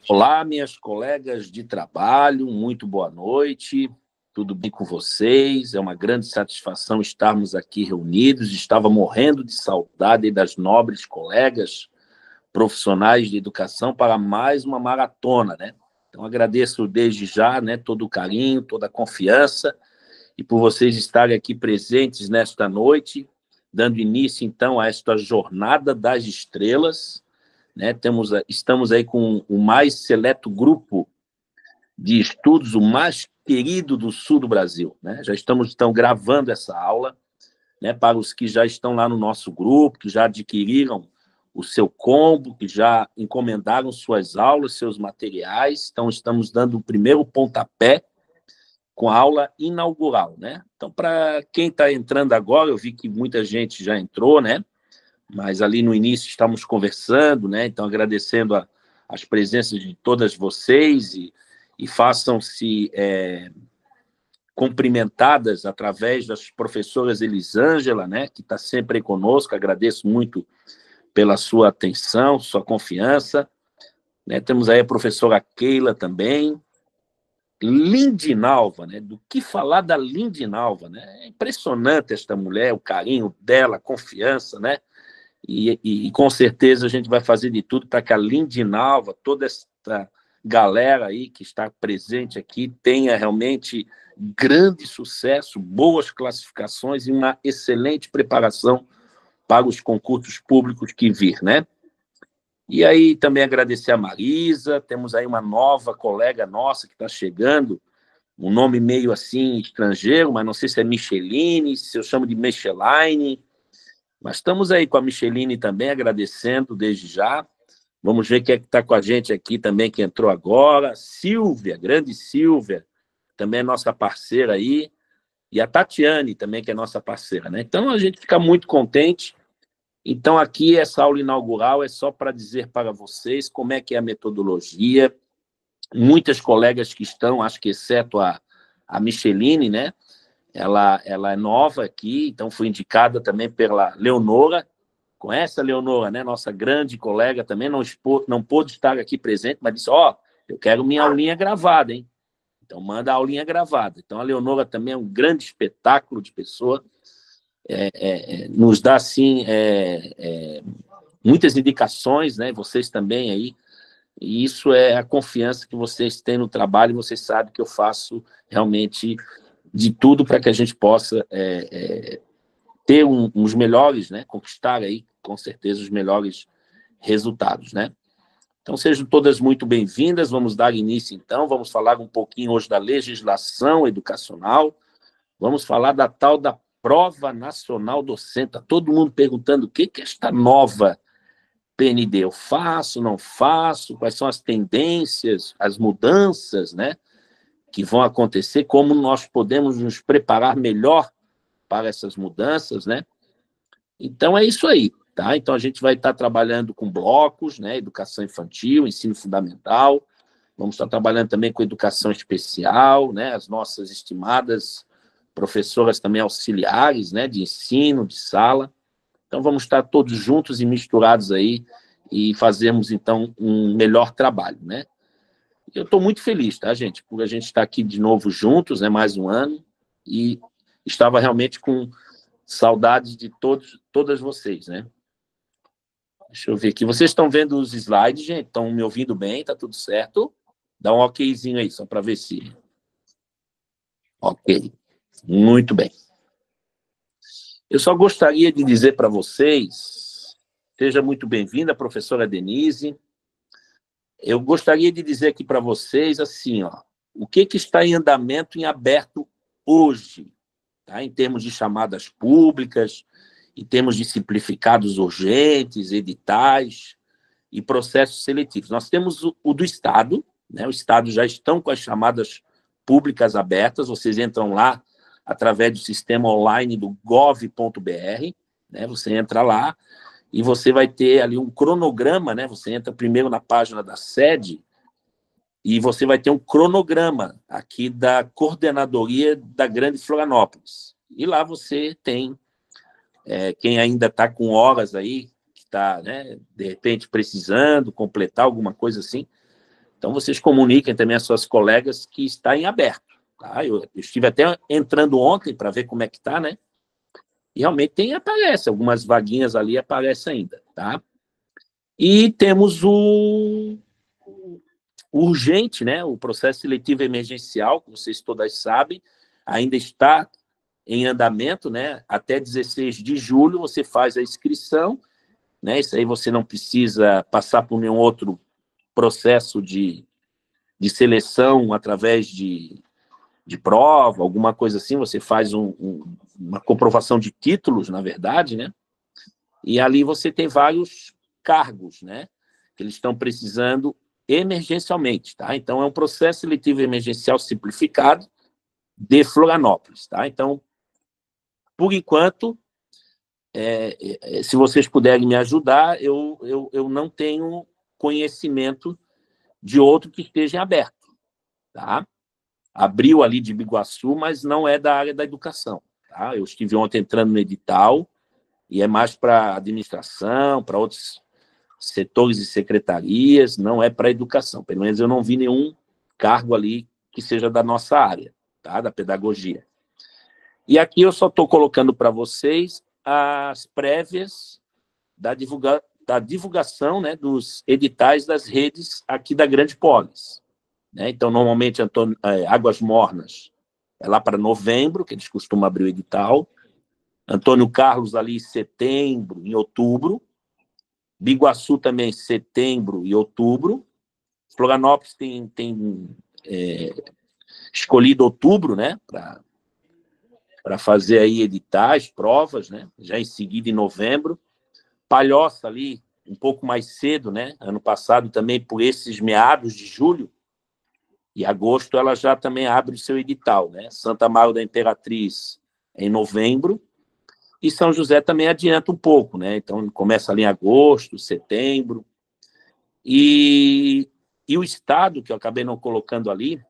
Olá, minhas colegas de trabalho, muito boa noite, tudo bem com vocês? É uma grande satisfação estarmos aqui reunidos, estava morrendo de saudade das nobres colegas profissionais de educação para mais uma maratona, né? Então, agradeço desde já, né, todo o carinho, toda a confiança, e por vocês estarem aqui presentes nesta noite, dando início, então, a esta Jornada das Estrelas, né? Estamos aí com o mais seleto grupo de estudos, o mais querido do sul do Brasil, né? Já estamos, então, gravando essa aula, né, para os que já estão lá no nosso grupo, que já adquiriram o seu combo, que já encomendaram suas aulas, seus materiais. Então, estamos dando o primeiro pontapé com a aula inaugural, né? Então, para quem está entrando agora, eu vi que muita gente já entrou, né? Mas ali no início estamos conversando, né? Então, agradecendo as presenças de todas vocês e façam-se cumprimentadas através das professoras Elisângela, né? Que está sempre aí conosco, agradeço muito pela sua atenção, sua confiança, né? Temos aí a professora Keila também, Lindinalva, né? Do que falar da Lindinalva, né? É impressionante esta mulher, o carinho dela, a confiança, né? E com certeza a gente vai fazer de tudo para que a Lindinalva, toda essa galera aí que está presente aqui, tenha realmente grande sucesso, boas classificações e uma excelente preparação para os concursos públicos que vir, né? E aí também agradecer a Marisa, temos aí uma nova colega nossa que está chegando, um nome meio assim estrangeiro, mas não sei se é Micheline, se eu chamo de Micheline, mas estamos aí com a Micheline também, agradecendo desde já. Vamos ver quem é que está com a gente aqui também, que entrou agora. Silvia, grande Silvia, também é nossa parceira aí, e a Tatiane também, que é nossa parceira, né? Então, a gente fica muito contente. Então, aqui, essa aula inaugural é só para dizer para vocês como é que é a metodologia. Muitas colegas que estão, acho que exceto a Micheline, né? Ela é nova aqui, então foi indicada também pela Leonora. Conhece a Leonora, né? Nossa grande colega também, não pôde estar aqui presente, mas disse, eu quero minha aulinha gravada, hein? Então, manda a aulinha gravada. Então, a Leonora também é um grande espetáculo de pessoa, nos dá, assim, muitas indicações, né? Vocês também aí, e isso é a confiança que vocês têm no trabalho, e vocês sabem que eu faço realmente de tudo para que a gente possa ter uns melhores, né? Conquistar aí, com certeza, os melhores resultados, né? Então, sejam todas muito bem-vindas. Vamos dar início, então. Vamos falar um pouquinho hoje da legislação educacional. Vamos falar da tal da Prova Nacional Docente. Está todo mundo perguntando o que é esta nova PND. Eu faço, não faço? Quais são as tendências, as mudanças, né, que vão acontecer? Como nós podemos nos preparar melhor para essas mudanças, né? Então, é isso aí. Tá? Então, a gente vai estar trabalhando com blocos, né? Educação infantil, ensino fundamental, vamos estar trabalhando também com educação especial, né? As nossas estimadas professoras também auxiliares, né? De ensino, de sala. Então, vamos estar todos juntos e misturados aí e fazermos, então, um melhor trabalho, né? Eu estou muito feliz, tá, gente? Por a gente estar aqui de novo juntos, né? Mais um ano, e estava realmente com saudades de todas vocês, né? Deixa eu ver aqui. Vocês estão vendo os slides, gente? Estão me ouvindo bem? Tá tudo certo? Dá um okzinho aí, só para ver se... Ok. Muito bem. Eu só gostaria de dizer para vocês, seja muito bem-vinda, professora Denise. Eu gostaria de dizer aqui para vocês, assim, o que está em andamento, em aberto hoje, tá? Em termos de chamadas públicas, em termos de simplificados urgentes, editais e processos seletivos. Nós temos o do Estado, né? O Estado já estão com as chamadas públicas abertas, vocês entram lá através do sistema online do gov.br, né? Você entra lá e você vai ter ali um cronograma, né? Você entra primeiro na página da sede e você vai ter um cronograma aqui da Coordenadoria da Grande Florianópolis. E lá você tem quem ainda está com horas aí, está, né, de repente, precisando completar alguma coisa assim. Então, vocês comuniquem também às suas colegas que está em aberto. Tá? Eu estive até entrando ontem para ver como é que está, né? E realmente aparece, algumas vaguinhas ali aparecem ainda, tá? E temos o urgente, né? O processo seletivo emergencial, que vocês todas sabem, ainda está em andamento, né? Até 16 de julho você faz a inscrição, né? Isso aí você não precisa passar por nenhum outro processo de seleção através de prova, alguma coisa assim, você faz uma comprovação de títulos, na verdade, né? E ali você tem vários cargos, né? Que eles estão precisando emergencialmente, tá? Então, é um processo seletivo emergencial simplificado de Florianópolis, tá? Então, por enquanto, se vocês puderem me ajudar, eu não tenho conhecimento de outro que esteja aberto, tá? Abriu ali de Biguaçu, mas não é da área da educação, tá? Eu estive ontem entrando no edital e é mais para administração, para outros setores e secretarias, não é para educação. Pelo menos eu não vi nenhum cargo ali que seja da nossa área, tá? Da pedagogia. E aqui eu só estou colocando para vocês as prévias da divulgação, né, dos editais das redes aqui da Grande Polis. Né? Então, normalmente, Águas Mornas é lá para novembro, que eles costumam abrir o edital. Antônio Carlos ali em setembro, em outubro. Biguaçu também em setembro e outubro. Florianópolis tem escolhido outubro, né, para fazer aí editais, provas, né, já em seguida em novembro. Palhoça ali um pouco mais cedo, né, ano passado também por esses meados de julho e agosto ela já também abre o seu edital, né. Santa Maria da Imperatriz em novembro e São José também adianta um pouco, né, então começa ali em agosto, setembro. E o estado, que eu acabei não colocando ali,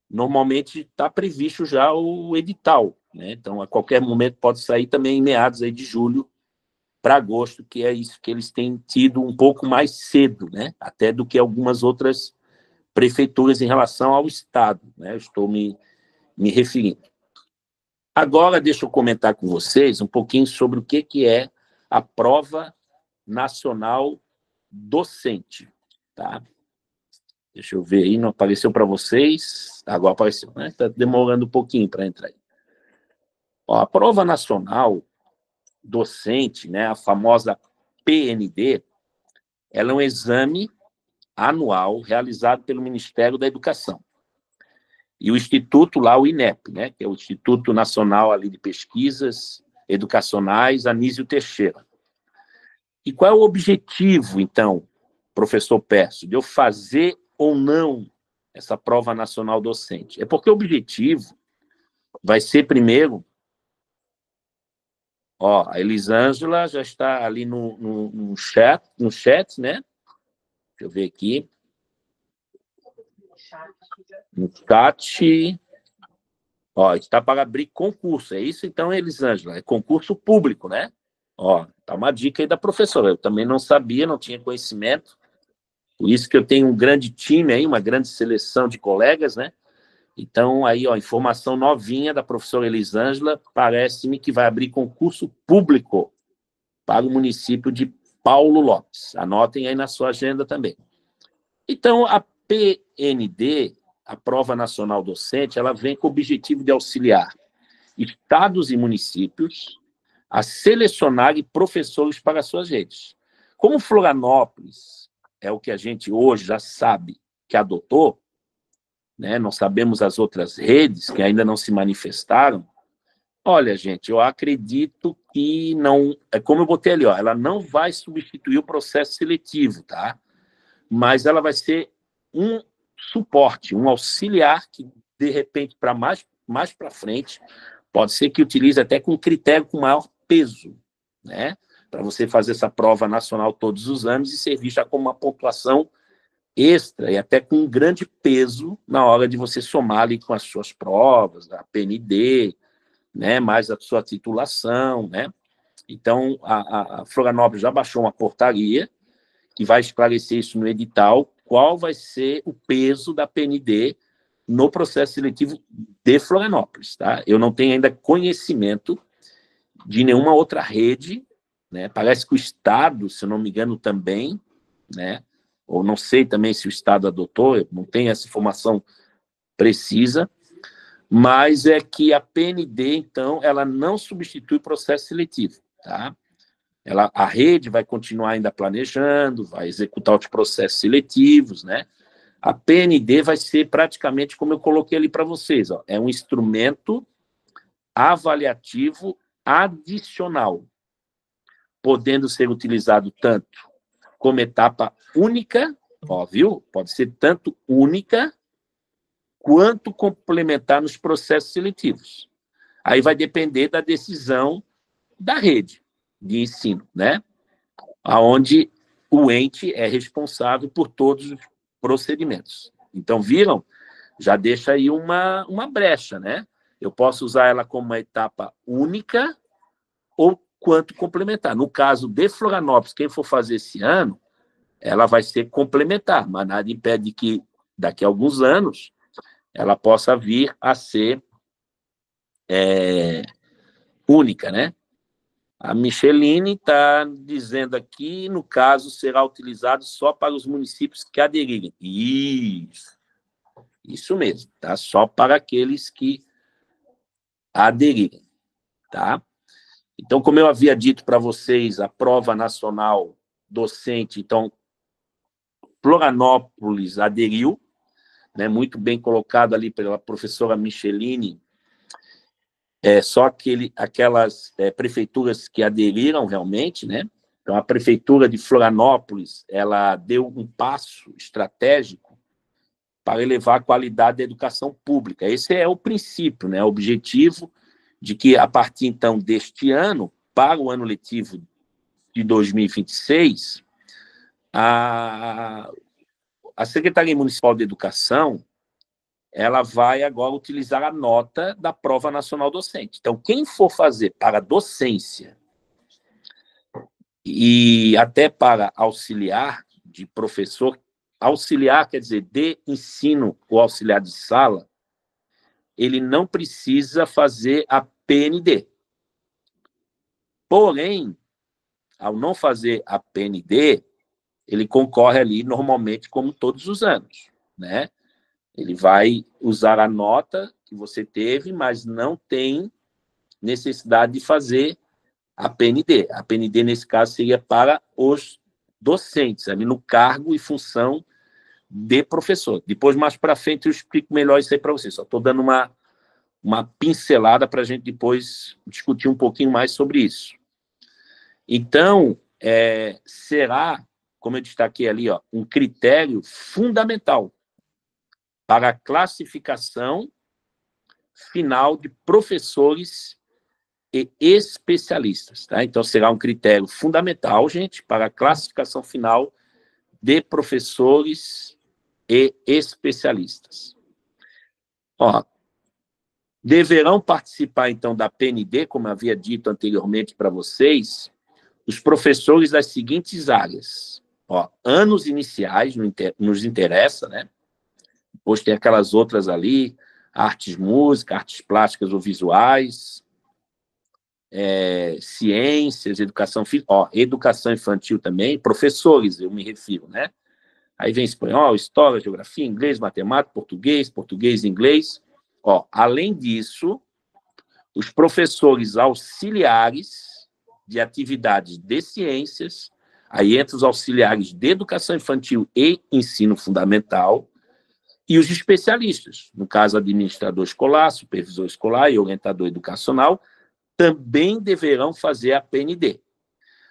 normalmente está previsto já o edital, né? Então, a qualquer momento pode sair também em meados aí de julho para agosto, que é isso que eles têm tido um pouco mais cedo, né? Até do que algumas outras prefeituras em relação ao estado, né? Eu estou me referindo. Agora, deixa eu comentar com vocês um pouquinho sobre o que é a prova nacional docente, tá? Deixa eu ver aí, não apareceu para vocês? Agora apareceu, né? Está demorando um pouquinho para entrar aí. Ó, a prova nacional docente, né, a famosa PND, ela é um exame anual realizado pelo Ministério da Educação. E o Instituto lá, o INEP, né, que é o Instituto Nacional ali de Pesquisas Educacionais, Anísio Teixeira. E qual é o objetivo, então, professor Pércio, de eu fazer ou não essa prova nacional docente? É porque o objetivo vai ser, primeiro, ó, a Elisângela já está ali no chat, né? Deixa eu ver aqui. No chat. Ó, está para abrir concurso. É isso, então, Elisângela? É concurso público, né? Ó, tá uma dica aí da professora. Eu também não sabia, não tinha conhecimento. Por isso que eu tenho um grande time aí, uma grande seleção de colegas, né? Então, aí, ó, informação novinha da professora Elisângela, parece-me que vai abrir concurso público para o município de Paulo Lopes. Anotem aí na sua agenda também. Então, a PND, a Prova Nacional Docente, ela vem com o objetivo de auxiliar estados e municípios a selecionarem professores para suas redes. Como Florianópolis é o que a gente hoje já sabe que adotou, né? Nós sabemos as outras redes que ainda não se manifestaram. Olha, gente, eu acredito que não... É como eu botei ali, ó, ela não vai substituir o processo seletivo, tá? Mas ela vai ser um suporte, um auxiliar que, de repente, para mais para frente, pode ser que utilize até com critério com maior peso, né? Para você fazer essa prova nacional todos os anos e ser vista como uma pontuação extra e até com um grande peso na hora de você somar ali com as suas provas, da PND, né, mais a sua titulação, né? Então, a Florianópolis já baixou uma portaria que vai esclarecer isso no edital, qual vai ser o peso da PND no processo seletivo de Florianópolis. Tá? Eu não tenho ainda conhecimento de nenhuma outra rede, né? Parece que o Estado, se eu não me engano, também, né? Ou não sei também se o Estado adotou, eu não tenho essa informação precisa, mas é que a PND, então, ela não substitui o processo seletivo, tá? A rede vai continuar ainda planejando, vai executar os processos seletivos, né? A PND vai ser praticamente como eu coloquei ali para vocês, ó, é um instrumento avaliativo adicional, podendo ser utilizado tanto como etapa única, ó, viu? Pode ser tanto única quanto complementar nos processos seletivos. Aí vai depender da decisão da rede de ensino, né? Onde o ente é responsável por todos os procedimentos. Então, viram? Já deixa aí uma brecha, né? Eu posso usar ela como uma etapa única ou quanto complementar. No caso de Florianópolis, quem for fazer esse ano, ela vai ser complementar, mas nada impede que daqui a alguns anos ela possa vir a ser única, né? A Micheline está dizendo aqui, no caso, será utilizado só para os municípios que aderirem. Isso mesmo, tá? Só para aqueles que aderirem, tá? Então, como eu havia dito para vocês, a prova nacional docente, então, Florianópolis aderiu, né? Muito bem colocado ali pela professora Micheline, só aquelas prefeituras que aderiram realmente, né? Então, a prefeitura de Florianópolis, ela deu um passo estratégico para elevar a qualidade da educação pública. Esse é o princípio, né? O objetivo de que, a partir, então, deste ano, para o ano letivo de 2026, a Secretaria Municipal de Educação ela vai agora utilizar a nota da Prova Nacional Docente. Então, quem for fazer para docência e até para auxiliar de professor, auxiliar quer dizer de ensino ou auxiliar de sala, ele não precisa fazer a PND. Porém, ao não fazer a PND, ele concorre ali normalmente como todos os anos, né? Ele vai usar a nota que você teve, mas não tem necessidade de fazer a PND. A PND, nesse caso, seria para os docentes, ali no cargo e função de professor. Depois, mais para frente, eu explico melhor isso aí para vocês. Só estou dando uma pincelada para a gente depois discutir um pouquinho mais sobre isso. Então, será, como eu destaquei ali, ó, um critério fundamental para a classificação final de professores e especialistas. Tá? Então, será um critério fundamental, gente, para a classificação final de professores e especialistas. Ó, deverão participar, então, da PND, como eu havia dito anteriormente para vocês, os professores das seguintes áreas. Ó, anos iniciais nos interessa, né? Depois tem aquelas outras ali, artes música, artes plásticas ou visuais, ciências, educação infantil também, professores, eu me refiro, né? Aí vem espanhol, história, geografia, inglês, matemática, português, inglês. Ó, além disso, os professores auxiliares de atividades de ciências, aí entre os auxiliares de educação infantil e ensino fundamental, e os especialistas, no caso, administrador escolar, supervisor escolar e orientador educacional, também deverão fazer a PND.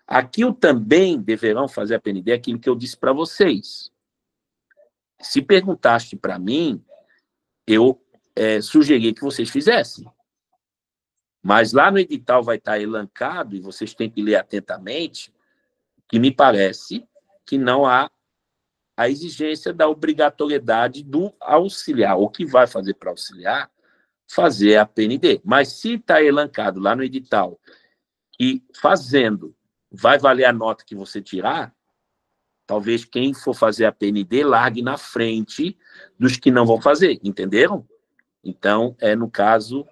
Aqui o também deverão fazer a PND é aquilo que eu disse para vocês. Se perguntaste para mim, eu sugeri que vocês fizessem. Mas lá no edital vai estar elencado, e vocês têm que ler atentamente, que me parece que não há a exigência da obrigatoriedade do auxiliar, ou que vai fazer para auxiliar, fazer a PND. Mas se está elencado lá no edital que fazendo vai valer a nota que você tirar, talvez quem for fazer a PND largue na frente dos que não vão fazer, entenderam? Então, no caso...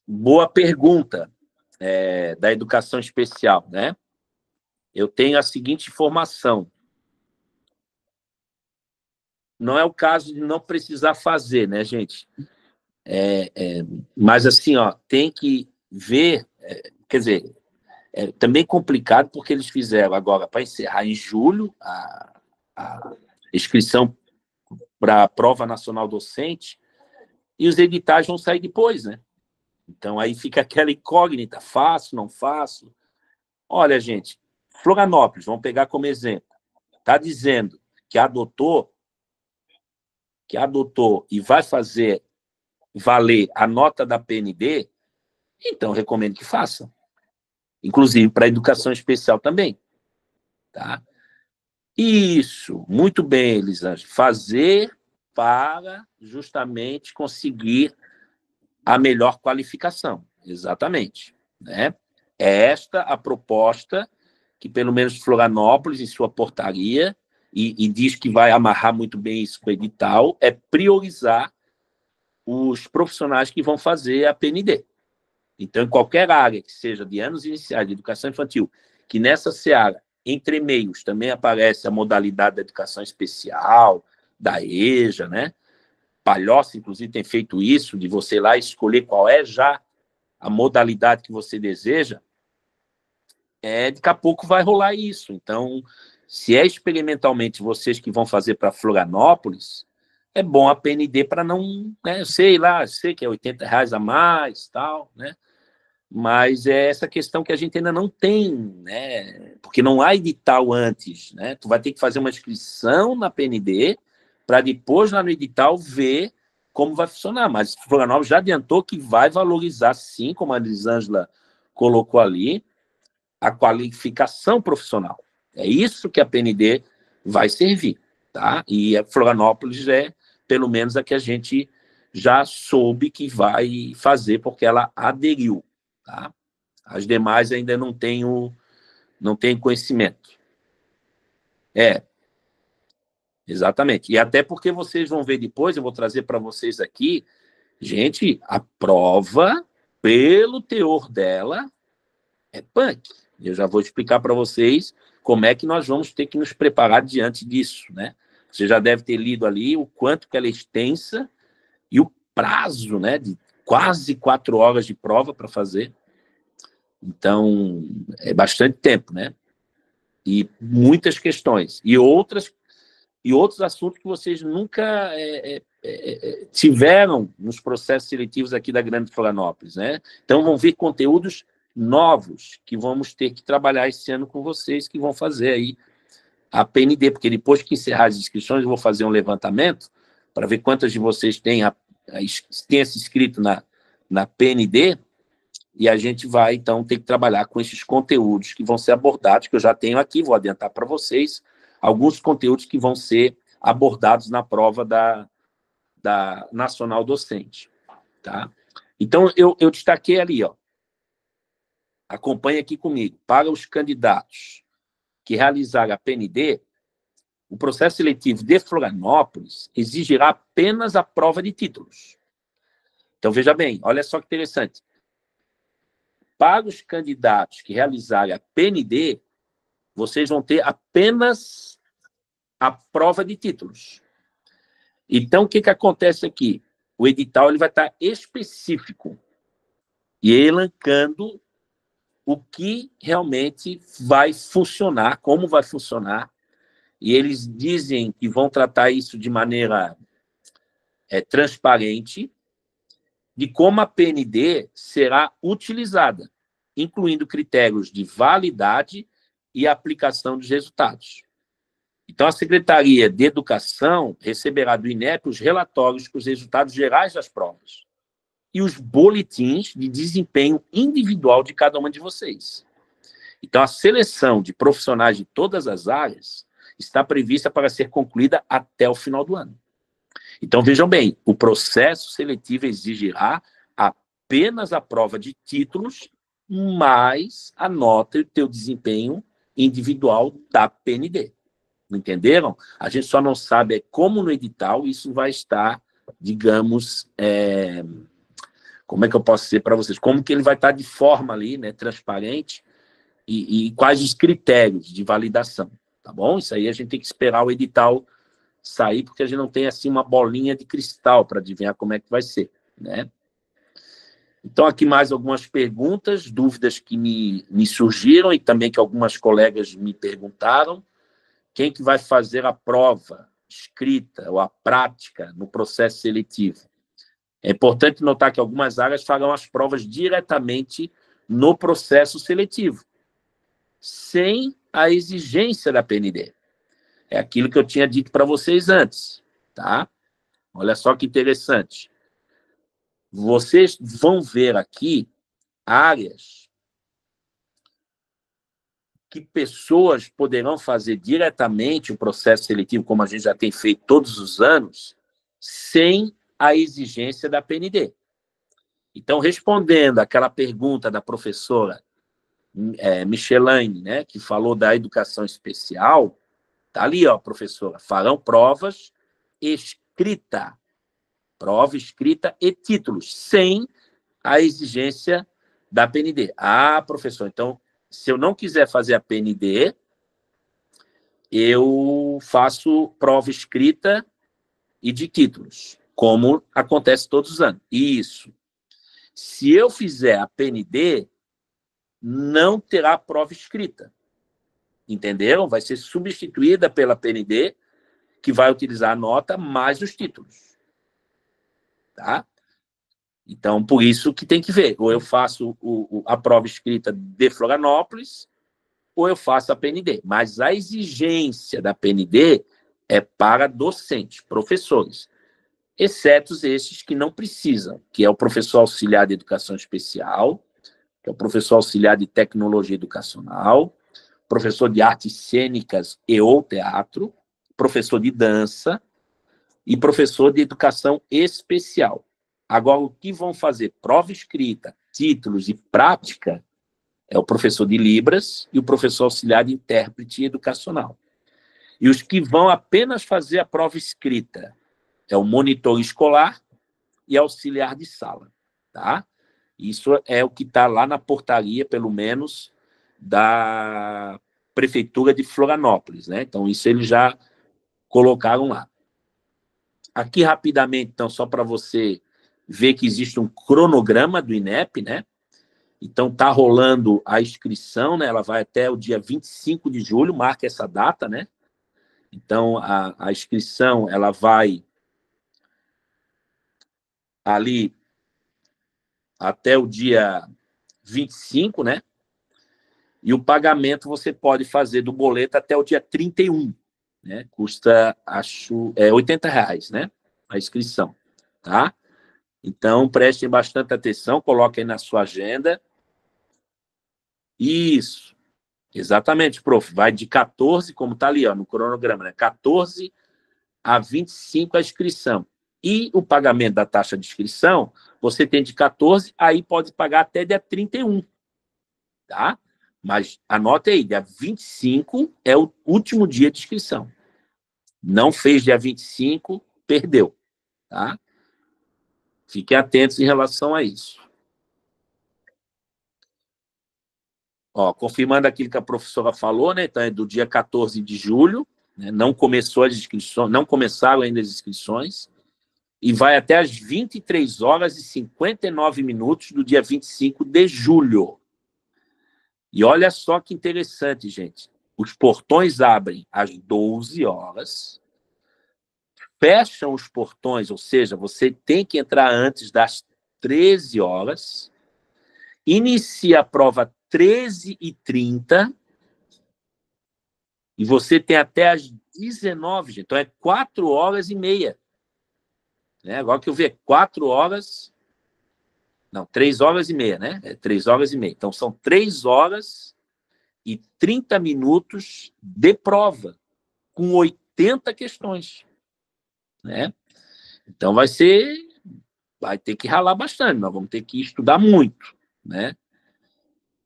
Boa pergunta da educação especial, né? Eu tenho a seguinte informação. Não é o caso de não precisar fazer, né, gente? Mas, assim, ó, tem que ver... quer dizer, é também complicado porque eles fizeram agora, para encerrar em julho, a inscrição para a Prova Nacional Docente, e os editais vão sair depois, né? Então, aí fica aquela incógnita, faço, não faço. Olha, gente, Florianópolis, vamos pegar como exemplo, está dizendo que adotou e vai fazer valer a nota da PND, então recomendo que faça. Inclusive para a educação especial também. Tá? Isso, muito bem, Elisângela. Fazer para justamente conseguir a melhor qualificação. Exatamente. Né? É esta a proposta que, pelo menos, Florianópolis, em sua portaria, e diz que vai amarrar muito bem isso com o edital, é priorizar os profissionais que vão fazer a PND. Então, em qualquer área que seja de anos iniciais de educação infantil, que nessa seara, entre meios, também aparece a modalidade da educação especial, da EJA, né? Palhoça, inclusive, tem feito isso, de você ir lá escolher qual é já a modalidade que você deseja, daqui a pouco vai rolar isso. Então, se é experimentalmente vocês que vão fazer para Florianópolis, é bom a PND para não, né? Eu sei que é R$ 80 a mais, tal, né? Mas é essa questão que a gente ainda não tem, né? Porque não há edital antes, né? Tu vai ter que fazer uma inscrição na PND para depois, lá no edital, ver como vai funcionar. Mas Florianópolis já adiantou que vai valorizar, sim, como a Elisângela colocou ali, a qualificação profissional. É isso que a PND vai servir, tá? E a Florianópolis pelo menos, a que a gente já soube que vai fazer, porque ela aderiu, tá? As demais ainda não tenho conhecimento. Exatamente. E até porque vocês vão ver depois, eu vou trazer para vocês aqui, gente, a prova, pelo teor dela, é punk. Eu já vou explicar para vocês como é que nós vamos ter que nos preparar diante disso, né? Você já deve ter lido ali o quanto que ela é extensa e o prazo, né, de quase 4 horas de prova para fazer. Então, é bastante tempo, né? E muitas questões. E outros assuntos que vocês nunca tiveram nos processos seletivos aqui da Grande Florianópolis, né? Então, vão vir conteúdos novos que vamos ter que trabalhar esse ano com vocês, que vão fazer aí a PND, porque depois que encerrar as inscrições, eu vou fazer um levantamento para ver quantas de vocês têm se inscrito na PND, e a gente vai, então, ter que trabalhar com esses conteúdos que vão ser abordados, que eu já tenho aqui, vou adiantar para vocês, alguns conteúdos que vão ser abordados na prova da Nacional Docente. Tá? Então, eu destaquei ali, ó, acompanhe aqui comigo, para os candidatos que realizarem a PND, o processo seletivo de Florianópolis exigirá apenas a prova de títulos. Então, veja bem, olha só que interessante. Para os candidatos que realizarem a PND, vocês vão ter apenas a prova de títulos. Então, o que acontece aqui? O edital ele vai estar específico e elencando o que realmente vai funcionar, como vai funcionar, e eles dizem que vão tratar isso de maneira transparente, de como a PND será utilizada, incluindo critérios de validade e aplicação dos resultados. Então, a Secretaria de Educação receberá do INEP os relatórios com os resultados gerais das provas e os boletins de desempenho individual de cada uma de vocês. Então, a seleção de profissionais de todas as áreas está prevista para ser concluída até o final do ano. Então, vejam bem, o processo seletivo exigirá apenas a prova de títulos, mais a nota e o teu desempenho individual da PND. Entenderam? A gente só não sabe como no edital isso vai estar, digamos, como é que eu posso dizer para vocês? Como que ele vai estar de forma ali, né, transparente, e quais os critérios de validação, tá bom? Isso aí a gente tem que esperar o edital sair, porque a gente não tem, assim, uma bolinha de cristal para adivinhar como é que vai ser, né? Então, aqui mais algumas perguntas, dúvidas que me surgiram e também que algumas colegas me perguntaram. Quem que vai fazer a prova escrita ou a prática no processo seletivo? É importante notar que algumas áreas farão as provas diretamente no processo seletivo, sem a exigência da PND. É aquilo que eu tinha dito para vocês antes, tá? Olha só que interessante. Vocês vão ver aqui áreas que pessoas poderão fazer diretamente o processo seletivo, como a gente já tem feito todos os anos, sem a exigência da PND. Então, respondendo àquela pergunta da professora Michelaine, né, que falou da educação especial, tá ali, ó, professora, farão provas prova escrita e títulos, sem a exigência da PND. Ah, professor, então, se eu não quiser fazer a PND, eu faço prova escrita e de títulos, como acontece todos os anos. Isso. Se eu fizer a PND, não terá prova escrita. Entenderam? Vai ser substituída pela PND, que vai utilizar a nota mais os títulos. Tá? Então, por isso que tem que ver. Ou eu faço a prova escrita de Florianópolis, ou eu faço a PND. Mas a exigência da PND é para docentes, professores, exceto esses que não precisam, que é o professor auxiliar de educação especial, que é o professor auxiliar de tecnologia educacional, professor de artes cênicas e ou teatro, professor de dança e professor de educação especial. Agora, o que vão fazer prova escrita, títulos e prática é o professor de Libras e o professor auxiliar de intérprete educacional. E os que vão apenas fazer a prova escrita é o monitor escolar e auxiliar de sala, tá? Isso é o que está lá na portaria, pelo menos, da Prefeitura de Florianópolis, né? Então, isso eles já colocaram lá. Aqui, rapidamente, então, só para você ver que existe um cronograma do INEP, né? Então, está rolando a inscrição, né? Ela vai até o dia 25 de julho, marca essa data, né? Então, a inscrição, ela vai ali até o dia 25, né? E o pagamento você pode fazer do boleto até o dia 31, né? Custa, acho, R$ 80, né? A inscrição, tá? Então, prestem bastante atenção, coloquem na sua agenda. Isso, exatamente, prof. Vai de 14, como está ali, ó, no cronograma, né? 14 a 25 a inscrição. E o pagamento da taxa de inscrição, você tem de 14, aí pode pagar até dia 31, tá? Mas anote aí, dia 25 é o último dia de inscrição. Não fez dia 25, perdeu, tá? Fiquem atentos em relação a isso. Ó, confirmando aquilo que a professora falou, né? Então, é do dia 14 de julho, né? Não começou as inscrições, não começaram ainda as inscrições, e vai até às 23h59 do dia 25 de julho. E olha só que interessante, gente. Os portões abrem às 12 horas, fecham os portões, ou seja, você tem que entrar antes das 13 horas, inicia a prova 13h30, e você tem até às 19, gente. Então, é 4h30. Né? Agora que eu vi, 4 horas... Não, 3h30, né? É 3h30. Então, são 3h30 de prova, com 80 questões. Né? Então, vai ser vai ter que ralar bastante, nós vamos ter que estudar muito, né?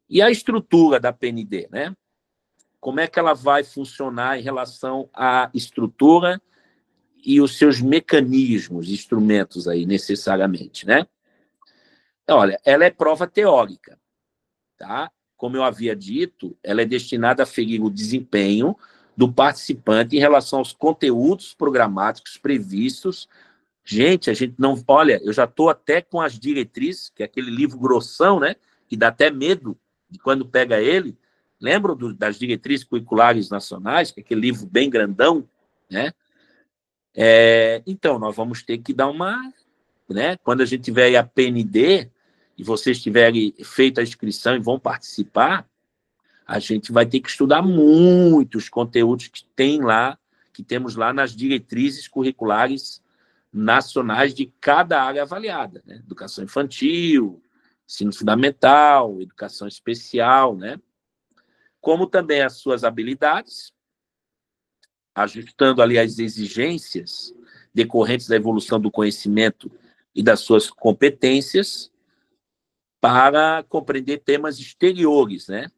E a estrutura da PND, né? Como é que ela vai funcionar em relação à estrutura e os seus mecanismos, instrumentos aí, necessariamente, né? Olha, ela é prova teórica, tá? Como eu havia dito, ela é destinada a ferir o desempenho do participante em relação aos conteúdos programáticos previstos. Gente, a gente não... Olha, eu já estou até com as diretrizes, que é aquele livro grossão, né? Que dá até medo de quando pega ele. Lembram das diretrizes curriculares nacionais, que é aquele livro bem grandão, né? Então, nós vamos ter que dar uma... Né? Quando a gente tiver aí a PND, e vocês tiverem feito a inscrição e vão participar, a gente vai ter que estudar muito os conteúdos que tem lá, que temos lá nas diretrizes curriculares nacionais de cada área avaliada, né? Educação infantil, ensino fundamental, educação especial, né? Como também as suas habilidades, ajustando ali as exigências decorrentes da evolução do conhecimento e das suas competências para compreender temas exteriores, né,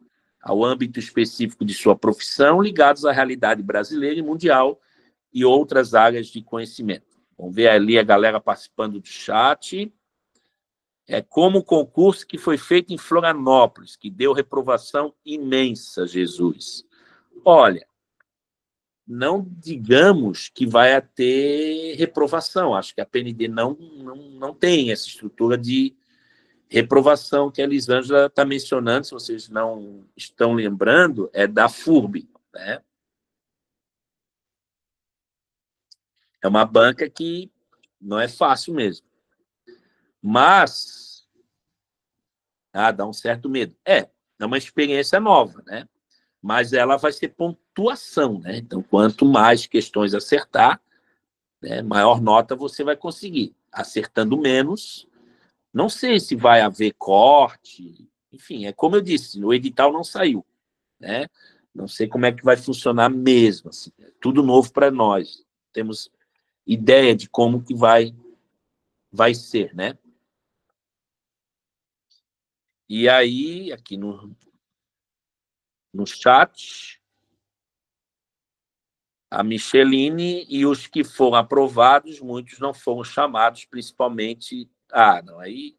ao âmbito específico de sua profissão, ligados à realidade brasileira e mundial e outras áreas de conhecimento. Vamos ver ali a galera participando do chat. Como o concurso que foi feito em Florianópolis, que deu reprovação imensa, Jesus. Olha, não digamos que vai ter reprovação. Acho que a PND não tem essa estrutura de reprovação que a Elisângela está mencionando, se vocês não estão lembrando, é da FURB, né? É uma banca que não é fácil mesmo. Mas dá um certo medo. É uma experiência nova, né? Mas ela vai ser pontuação, né? Então, quanto mais questões acertar, né, maior nota você vai conseguir. Acertando menos, não sei se vai haver corte, enfim, é como eu disse, o edital não saiu, né? Não sei como é que vai funcionar mesmo, assim, é tudo novo para nós. Temos ideia de como que vai ser, né? E aí, aqui no chat, a Micheline e os que foram aprovados, muitos não foram chamados, principalmente... não, aí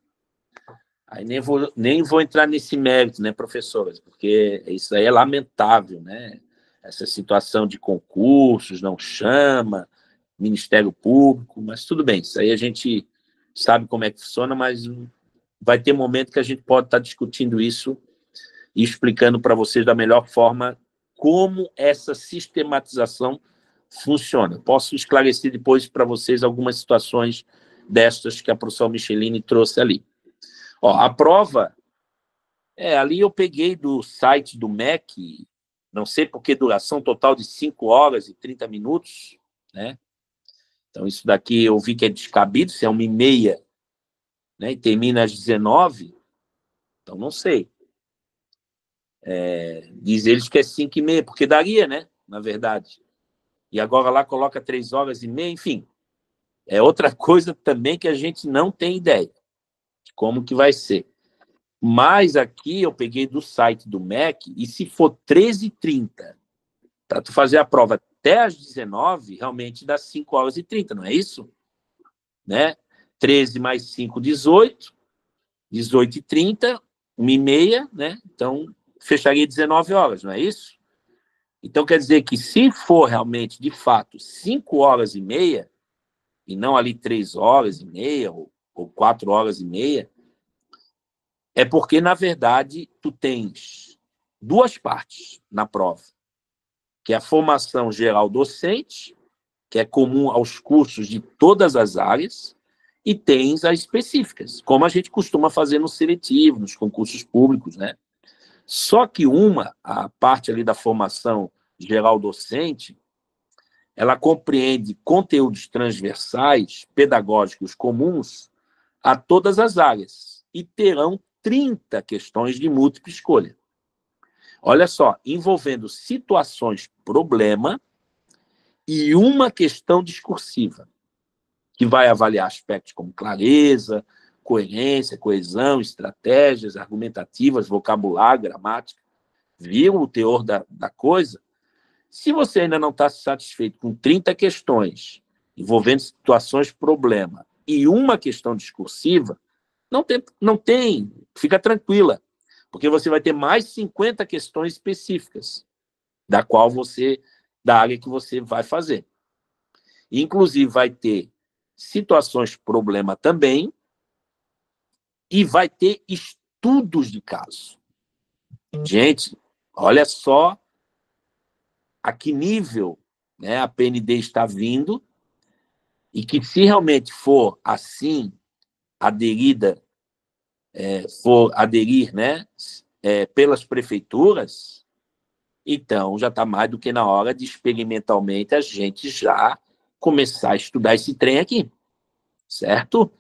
nem vou entrar nesse mérito, né, professoras, porque isso aí é lamentável, né? Essa situação de concursos, não chama, Ministério Público, mas tudo bem, isso aí a gente sabe como é que funciona, mas vai ter momento que a gente pode estar discutindo isso e explicando para vocês da melhor forma como essa sistematização funciona. Posso esclarecer depois para vocês algumas situações destas que a professora Micheline trouxe ali. A prova, ali eu peguei do site do MEC, não sei por que duração total de 5 horas e 30 minutos, né? Então, isso daqui eu vi que é descabido, se é 1h30, né, e termina às 19h, então não sei. Diz eles que é 5h30, porque daria, né, na verdade. E agora lá coloca 3h30, enfim. É outra coisa também que a gente não tem ideia de como que vai ser. Mas aqui eu peguei do site do MEC, e se for 13h30, para tu fazer a prova até às 19h, realmente dá 5h30, não é isso? Né? 13 mais 5, 18. 18h30, 1h30, né? Então, fecharia 19 horas, não é isso? Então, quer dizer que se for realmente, de fato, 5h30, e não ali 3h30 ou 4h30, é porque, na verdade, tu tens duas partes na prova, que é a formação geral docente, que é comum aos cursos de todas as áreas, e tens as específicas, como a gente costuma fazer no seletivo, nos concursos públicos, né? Só que a parte ali da formação geral docente, ela compreende conteúdos transversais, pedagógicos comuns a todas as áreas, e terão 30 questões de múltipla escolha. Olha só, envolvendo situações problema e uma questão discursiva. que vai avaliar aspectos como clareza, coerência, coesão, estratégias argumentativas, vocabulário, gramática. Viu o teor da coisa? Se você ainda não está satisfeito com 30 questões envolvendo situações problema e uma questão discursiva, não tem, fica tranquila, porque você vai ter mais 50 questões específicas da área que você vai fazer. Inclusive, vai ter situações problema também e vai ter estudos de caso. Gente, olha só a que nível, né, a PND está vindo e que, se realmente for assim, for aderir, né, pelas prefeituras, então já está mais do que na hora de, experimentalmente, a gente já começar a estudar esse trem aqui, certo?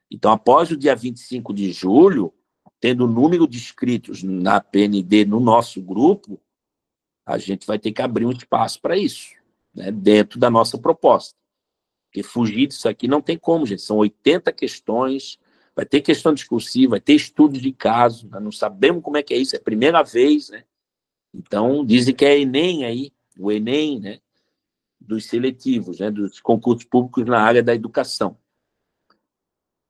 Então, após o dia 25 de julho, tendo o número de inscritos na PND no nosso grupo, a gente vai ter que abrir um espaço para isso, né, dentro da nossa proposta. Porque fugir disso aqui não tem como, gente. São 80 questões, vai ter questão discursiva, vai ter estudo de caso, nós não sabemos como é que é isso, é a primeira vez, né? Então, dizem que é Enem aí, o Enem, né, dos seletivos, né, dos concursos públicos na área da educação.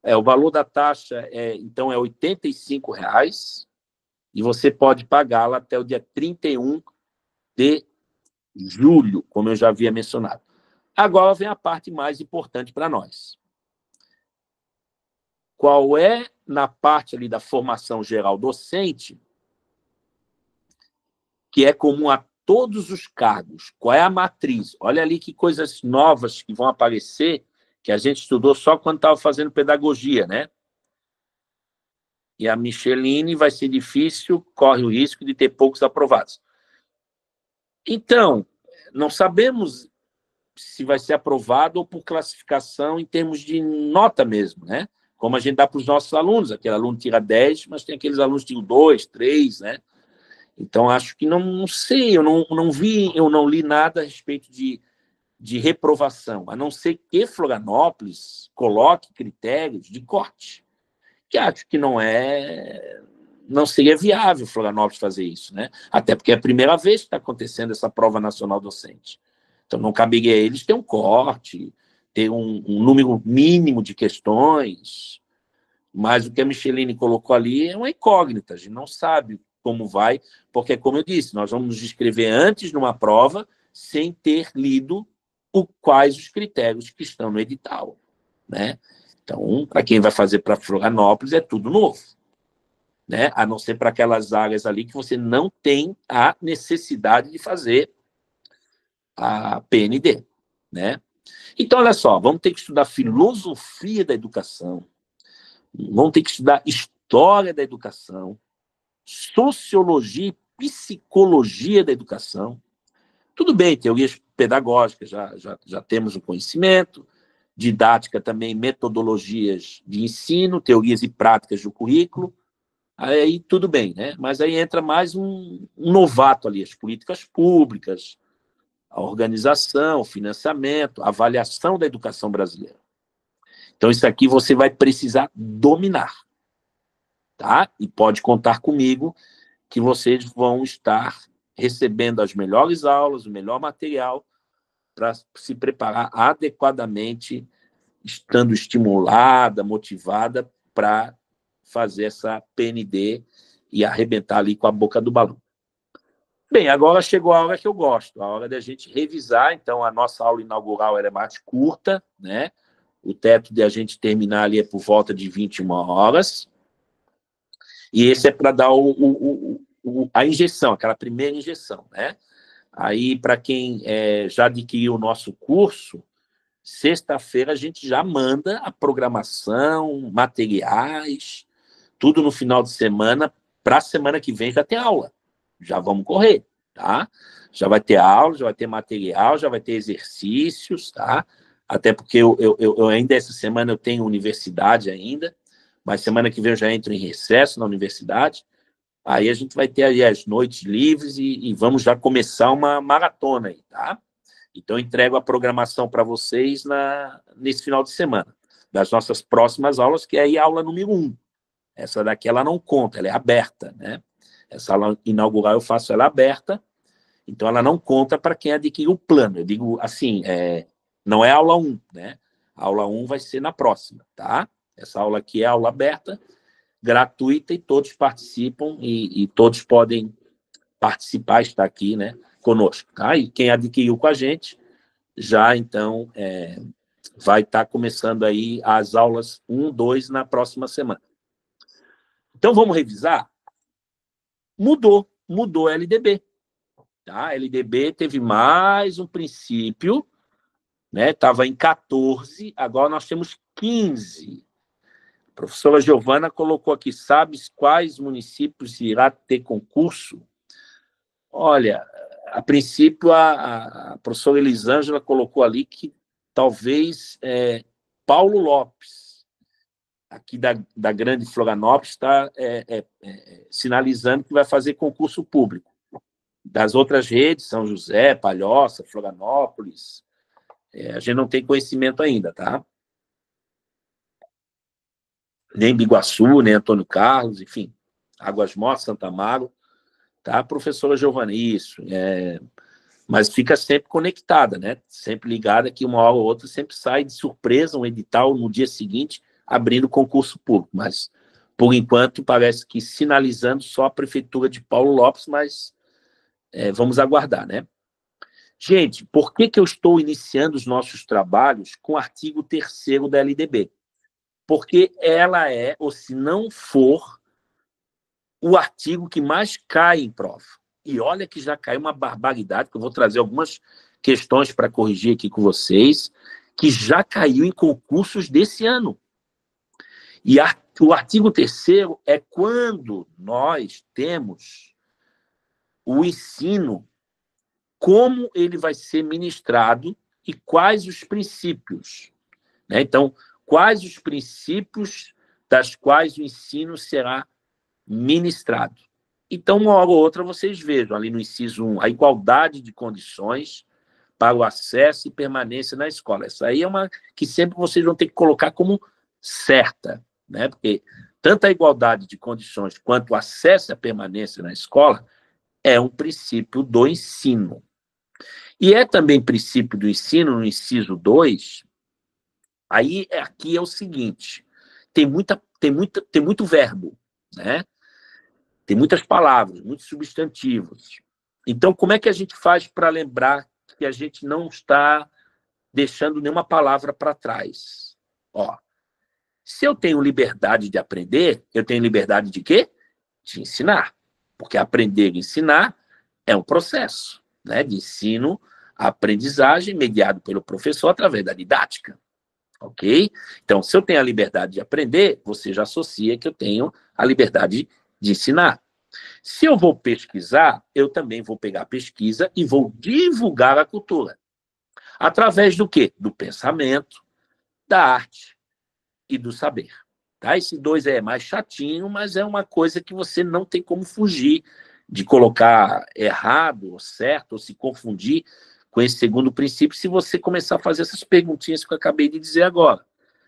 O valor da taxa, então, é R$ 85,00, e você pode pagá-la até o dia 31 de julho, como eu já havia mencionado. Agora vem a parte mais importante para nós. Qual é, na parte ali da formação geral docente, que é comum a todos os cargos? Qual é a matriz? Olha ali que coisas novas que vão aparecer, que a gente estudou só quando estava fazendo pedagogia, né? E a Micheline vai ser difícil, corre o risco de ter poucos aprovados. Então, não sabemos se vai ser aprovado ou por classificação em termos de nota mesmo, né? Como a gente dá para os nossos alunos. Aquele aluno tira 10, mas tem aqueles alunos que tiram 2, 3, né? Então, acho que não sei, eu não li nada a respeito de reprovação, a não ser que Florianópolis coloque critérios de corte, que acho que não seria viável Florianópolis fazer isso, né? Até porque é a primeira vez que está acontecendo essa prova nacional docente. Então, não caberia a eles ter um corte, ter um número mínimo de questões, mas o que a Micheline colocou ali é uma incógnita, a gente não sabe como vai, porque, como eu disse, nós vamos nos inscrever antes numa prova sem ter lido quais os critérios que estão no edital, né? Então, para quem vai fazer para Florianópolis, é tudo novo, né? A não ser para aquelas áreas ali que você não tem a necessidade de fazer a PND, né? Então, olha só, vamos ter que estudar filosofia da educação, vamos ter que estudar história da educação, sociologia e psicologia da educação. Tudo bem, teorias pedagógicas, já temos o conhecimento, didática também, metodologias de ensino, teorias e práticas do currículo, aí tudo bem, né? Mas aí entra mais um novato ali, as políticas públicas, a organização, o financiamento, a avaliação da educação brasileira. Então, isso aqui você vai precisar dominar, tá? E pode contar comigo que vocês vão estar recebendo as melhores aulas, o melhor material para se preparar adequadamente, estando estimulada, motivada para fazer essa PND e arrebentar ali com a boca do balão. Bem, agora chegou a hora que eu gosto, a hora da gente revisar. Então, a nossa aula inaugural é mais curta, né? O teto de a gente terminar ali é por volta de 21 horas. E esse é para dar a injeção, aquela primeira injeção, né? Aí, para quem já adquiriu o nosso curso, sexta-feira a gente já manda a programação, materiais, tudo no final de semana, para a semana que vem já ter aula. Já vamos correr, tá? Já vai ter aula, já vai ter material, já vai ter exercícios, tá? Até porque eu ainda, essa semana, eu tenho universidade ainda, mas semana que vem eu já entro em recesso na universidade. Aí a gente vai ter aí as noites livres e vamos já começar uma maratona aí, tá? Então, eu entrego a programação para vocês nesse final de semana, das nossas próximas aulas, que é aí a aula número 1. Essa daqui ela não conta, ela é aberta, né? Essa aula inaugural eu faço ela aberta, então ela não conta para quem adquiriu o plano. Eu digo assim, não é aula 1, né? A aula 1 vai ser na próxima, tá? Essa aula aqui é aula aberta, gratuita, e todos participam e todos podem participar, estar aqui, né, conosco, tá? E quem adquiriu com a gente, já, então, vai estar começando aí as aulas 1, 2 na próxima semana. Então, vamos revisar? Mudou a LDB. Tá? A LDB teve mais um princípio, né? Estava em 14, agora nós temos 15. A professora Giovana colocou aqui, sabes quais municípios irá ter concurso? Olha, a princípio, a professora Elisângela colocou ali que talvez Paulo Lopes, aqui da Grande Florianópolis, está sinalizando que vai fazer concurso público. Das outras redes, São José, Palhoça, Florianópolis, a gente não tem conhecimento ainda, tá? Nem Biguaçu, nem Antônio Carlos, enfim, Águas Mortas, Santa Amaro, tá, professora Giovana? Isso, mas fica sempre conectada, né? Sempre ligada, que uma hora ou outra sempre sai de surpresa um edital no dia seguinte, abrindo concurso público, mas, por enquanto, parece que sinalizando só a prefeitura de Paulo Lopes, mas vamos aguardar, né? Gente, por que eu estou iniciando os nossos trabalhos com o artigo 3º da LDB? Porque ela ou se não for, o artigo que mais cai em prova. E olha que já caiu uma barbaridade, que eu vou trazer algumas questões para corrigir aqui com vocês, que já caiu em concursos desse ano. E o artigo 3º é quando nós temos o ensino, como ele vai ser ministrado e quais os princípios, né? Então, quais os princípios das quais o ensino será ministrado. Então, uma hora ou outra, vocês vejam ali no inciso 1, a igualdade de condições para o acesso e permanência na escola. Essa aí é uma que sempre vocês vão ter que colocar como certa, né? Porque tanto a igualdade de condições quanto o acesso e a permanência na escola é um princípio do ensino. E é também princípio do ensino, no inciso 2, aí aqui é o seguinte, tem muito verbo, né? Tem muitas palavras, muitos substantivos. Então, como é que a gente faz para lembrar que a gente não está deixando nenhuma palavra para trás? Ó, se eu tenho liberdade de aprender, eu tenho liberdade de quê? De ensinar. Porque aprender e ensinar é um processo, né, de ensino, aprendizagem mediado pelo professor através da didática, ok? Então, se eu tenho a liberdade de aprender, você já associa que eu tenho a liberdade de ensinar. Se eu vou pesquisar, eu também vou pegar a pesquisa e vou divulgar a cultura. Através do quê? Do pensamento, da arte e do saber. Tá? Esse 2 é mais chatinho, mas é uma coisa que você não tem como fugir de colocar errado ou certo, ou se confundir com esse segundo princípio, se você começar a fazer essas perguntinhas que eu acabei de dizer agora.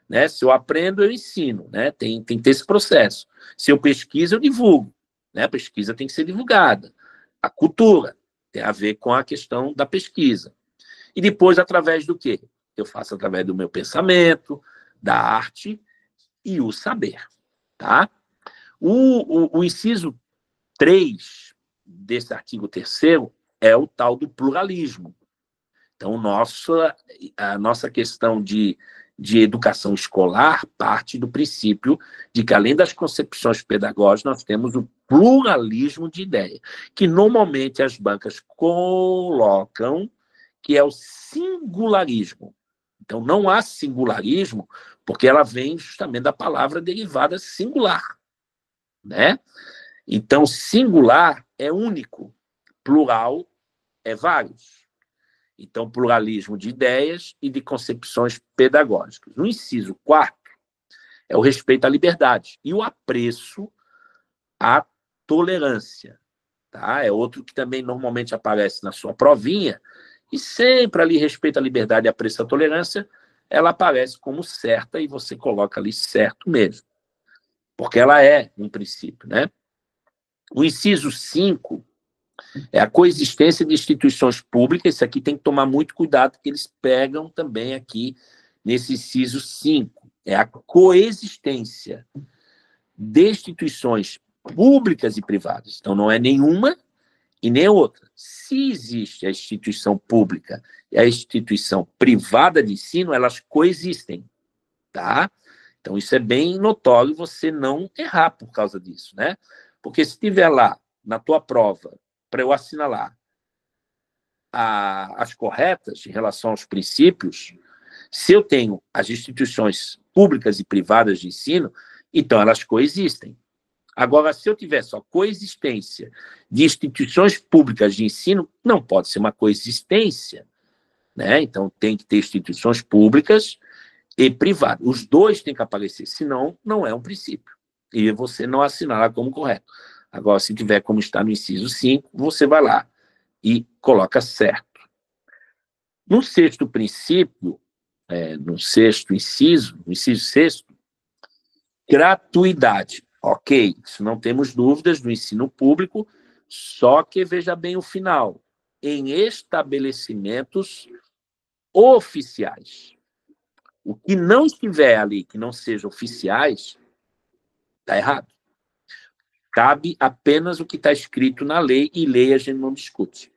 Né? Se eu aprendo, eu ensino. Né? Tem que ter esse processo. Se eu pesquiso, eu divulgo. Né? A pesquisa tem que ser divulgada. A cultura tem a ver com a questão da pesquisa. E depois, através do quê? Eu faço através do meu pensamento, da arte e o saber. Tá? O inciso 3 desse artigo 3º é o tal do pluralismo. Então, a nossa questão de educação escolar parte do princípio de que, além das concepções pedagógicas, nós temos o pluralismo de ideia, que normalmente as bancas colocam que é o singularismo. Então, não há singularismo, porque ela vem justamente da palavra derivada singular, né? Então, singular é único, plural é vários. Então, pluralismo de ideias e de concepções pedagógicas. No inciso 4, é o respeito à liberdade e o apreço à tolerância. Tá? É outro que também normalmente aparece na sua provinha e sempre ali respeito à liberdade e apreço à tolerância, ela aparece como certa e você coloca ali certo mesmo, porque ela é um princípio, né? O inciso 5 é a coexistência de instituições públicas. Isso aqui tem que tomar muito cuidado, porque eles pegam também aqui nesse inciso 5. É a coexistência de instituições públicas e privadas. Então, não é nenhuma e nem outra. Se existe a instituição pública e a instituição privada de ensino, elas coexistem, tá? Então, isso é bem notório você não errar por causa disso, né? Porque se tiver lá, na tua prova, para eu assinalar as corretas em relação aos princípios, se eu tenho as instituições públicas e privadas de ensino, então elas coexistem. Agora, se eu tiver só coexistência de instituições públicas de ensino, não pode ser uma coexistência, né? Então, tem que ter instituições públicas e privadas. Os dois têm que aparecer, senão não é um princípio. E você não assinala como correto. Agora, se tiver como está no inciso 5, você vai lá e coloca certo. No sexto princípio, no sexto inciso, no inciso sexto, gratuidade. Ok, isso não temos dúvidas do ensino público, só que veja bem o final. Em estabelecimentos oficiais. O que não estiver ali, que não seja oficiais, está errado. Cabe apenas o que está escrito na lei, e lei a gente não discute.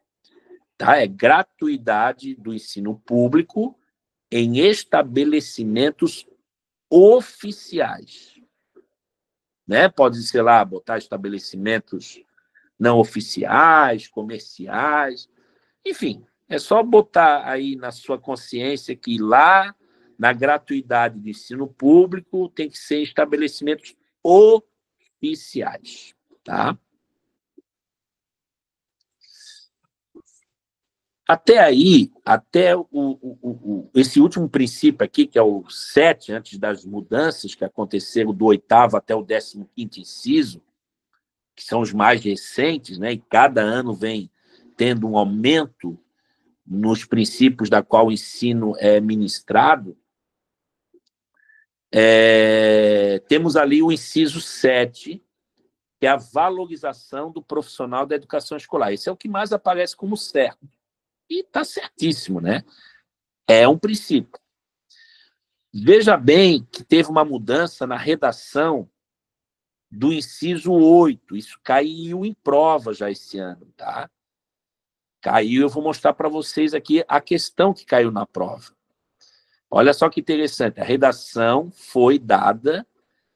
Tá? É gratuidade do ensino público em estabelecimentos oficiais. Né? Pode ser lá, botar estabelecimentos não oficiais, comerciais, enfim, é só botar aí na sua consciência que lá, na gratuidade do ensino público, tem que ser estabelecimentos oficiais, tá? Até aí, até esse último princípio aqui, que é o 7, antes das mudanças que aconteceram do 8º até o 15º inciso, que são os mais recentes, né? E cada ano vem tendo um aumento nos princípios da qual o ensino é ministrado, temos ali o inciso 7, que é a valorização do profissional da educação escolar. Esse é o que mais aparece como certo. E está certíssimo, né? É um princípio. Veja bem que teve uma mudança na redação do inciso 8. Isso caiu em prova já esse ano, tá? Caiu, eu vou mostrar para vocês aqui a questão que caiu na prova. Olha só que interessante, a redação foi dada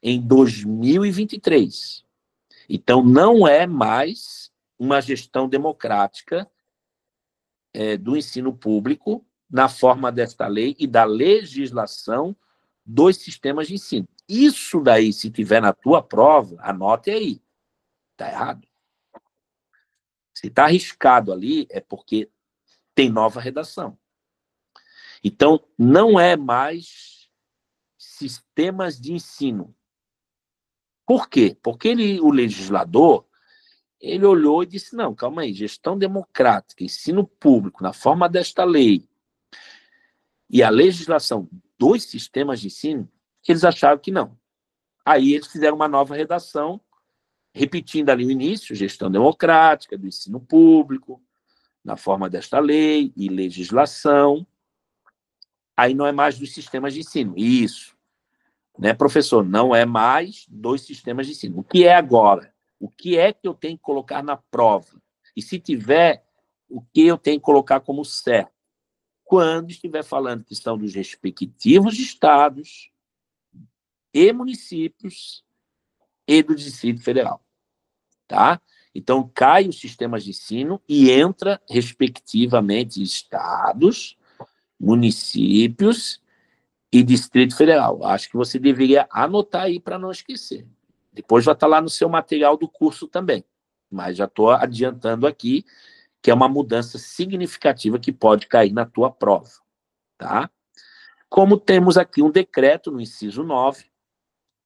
em 2023. Então, não é mais uma gestão democrática do ensino público na forma desta lei e da legislação dos sistemas de ensino. Isso daí, se tiver na tua prova, anote aí. Está errado. Se está arriscado ali, é porque tem nova redação. Então, não é mais sistemas de ensino. Por quê? Porque o legislador, ele olhou e disse, não, calma aí, gestão democrática, ensino público, na forma desta lei, e a legislação dos sistemas de ensino, eles acharam que não. Aí eles fizeram uma nova redação, repetindo ali o início, gestão democrática do ensino público, na forma desta lei e legislação. Aí não é mais dos sistemas de ensino. Isso. Né, professor? Não é mais dos sistemas de ensino. O que é agora? O que é que eu tenho que colocar na prova? E se tiver, o que eu tenho que colocar como certo? Quando estiver falando que são dos respectivos estados e municípios e do Distrito Federal. Tá? Então, cai os sistemas de ensino e entra, respectivamente, estados, municípios e Distrito Federal. Acho que você deveria anotar aí para não esquecer. Depois vai estar lá no seu material do curso também. Mas já estou adiantando aqui que é uma mudança significativa que pode cair na tua prova. Tá? Como temos aqui um decreto no inciso 9,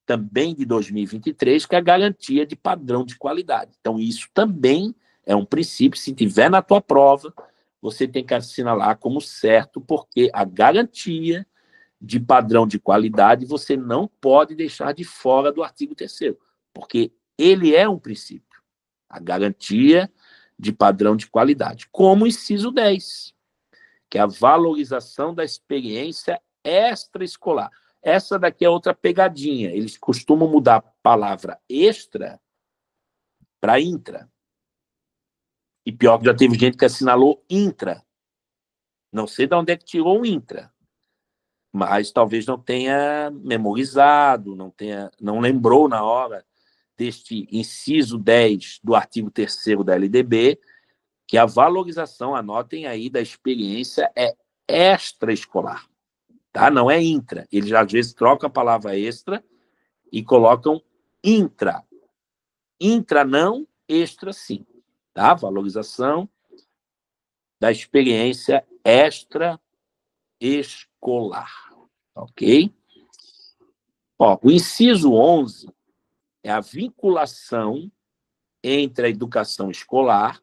também de 2023, que é a garantia de padrão de qualidade. Então, isso também é um princípio, se tiver na tua prova, você tem que assinalar como certo, porque a garantia de padrão de qualidade você não pode deixar de fora do artigo 3º, porque ele é um princípio, a garantia de padrão de qualidade, como o inciso 10, que é a valorização da experiência extraescolar. Essa daqui é outra pegadinha, eles costumam mudar a palavra extra para intra. E pior que já teve gente que assinalou intra. Não sei de onde é que tirou o intra, mas talvez não tenha memorizado, não lembrou na hora deste inciso 10 do artigo 3º da LDB, que a valorização, anotem aí, da experiência é extraescolar, tá? Não é intra. Eles às vezes trocam a palavra extra e colocam intra. Intra não, extra sim, tá? Valorização da experiência extraescolar, ok? Ó, o inciso 11 é a vinculação entre a educação escolar,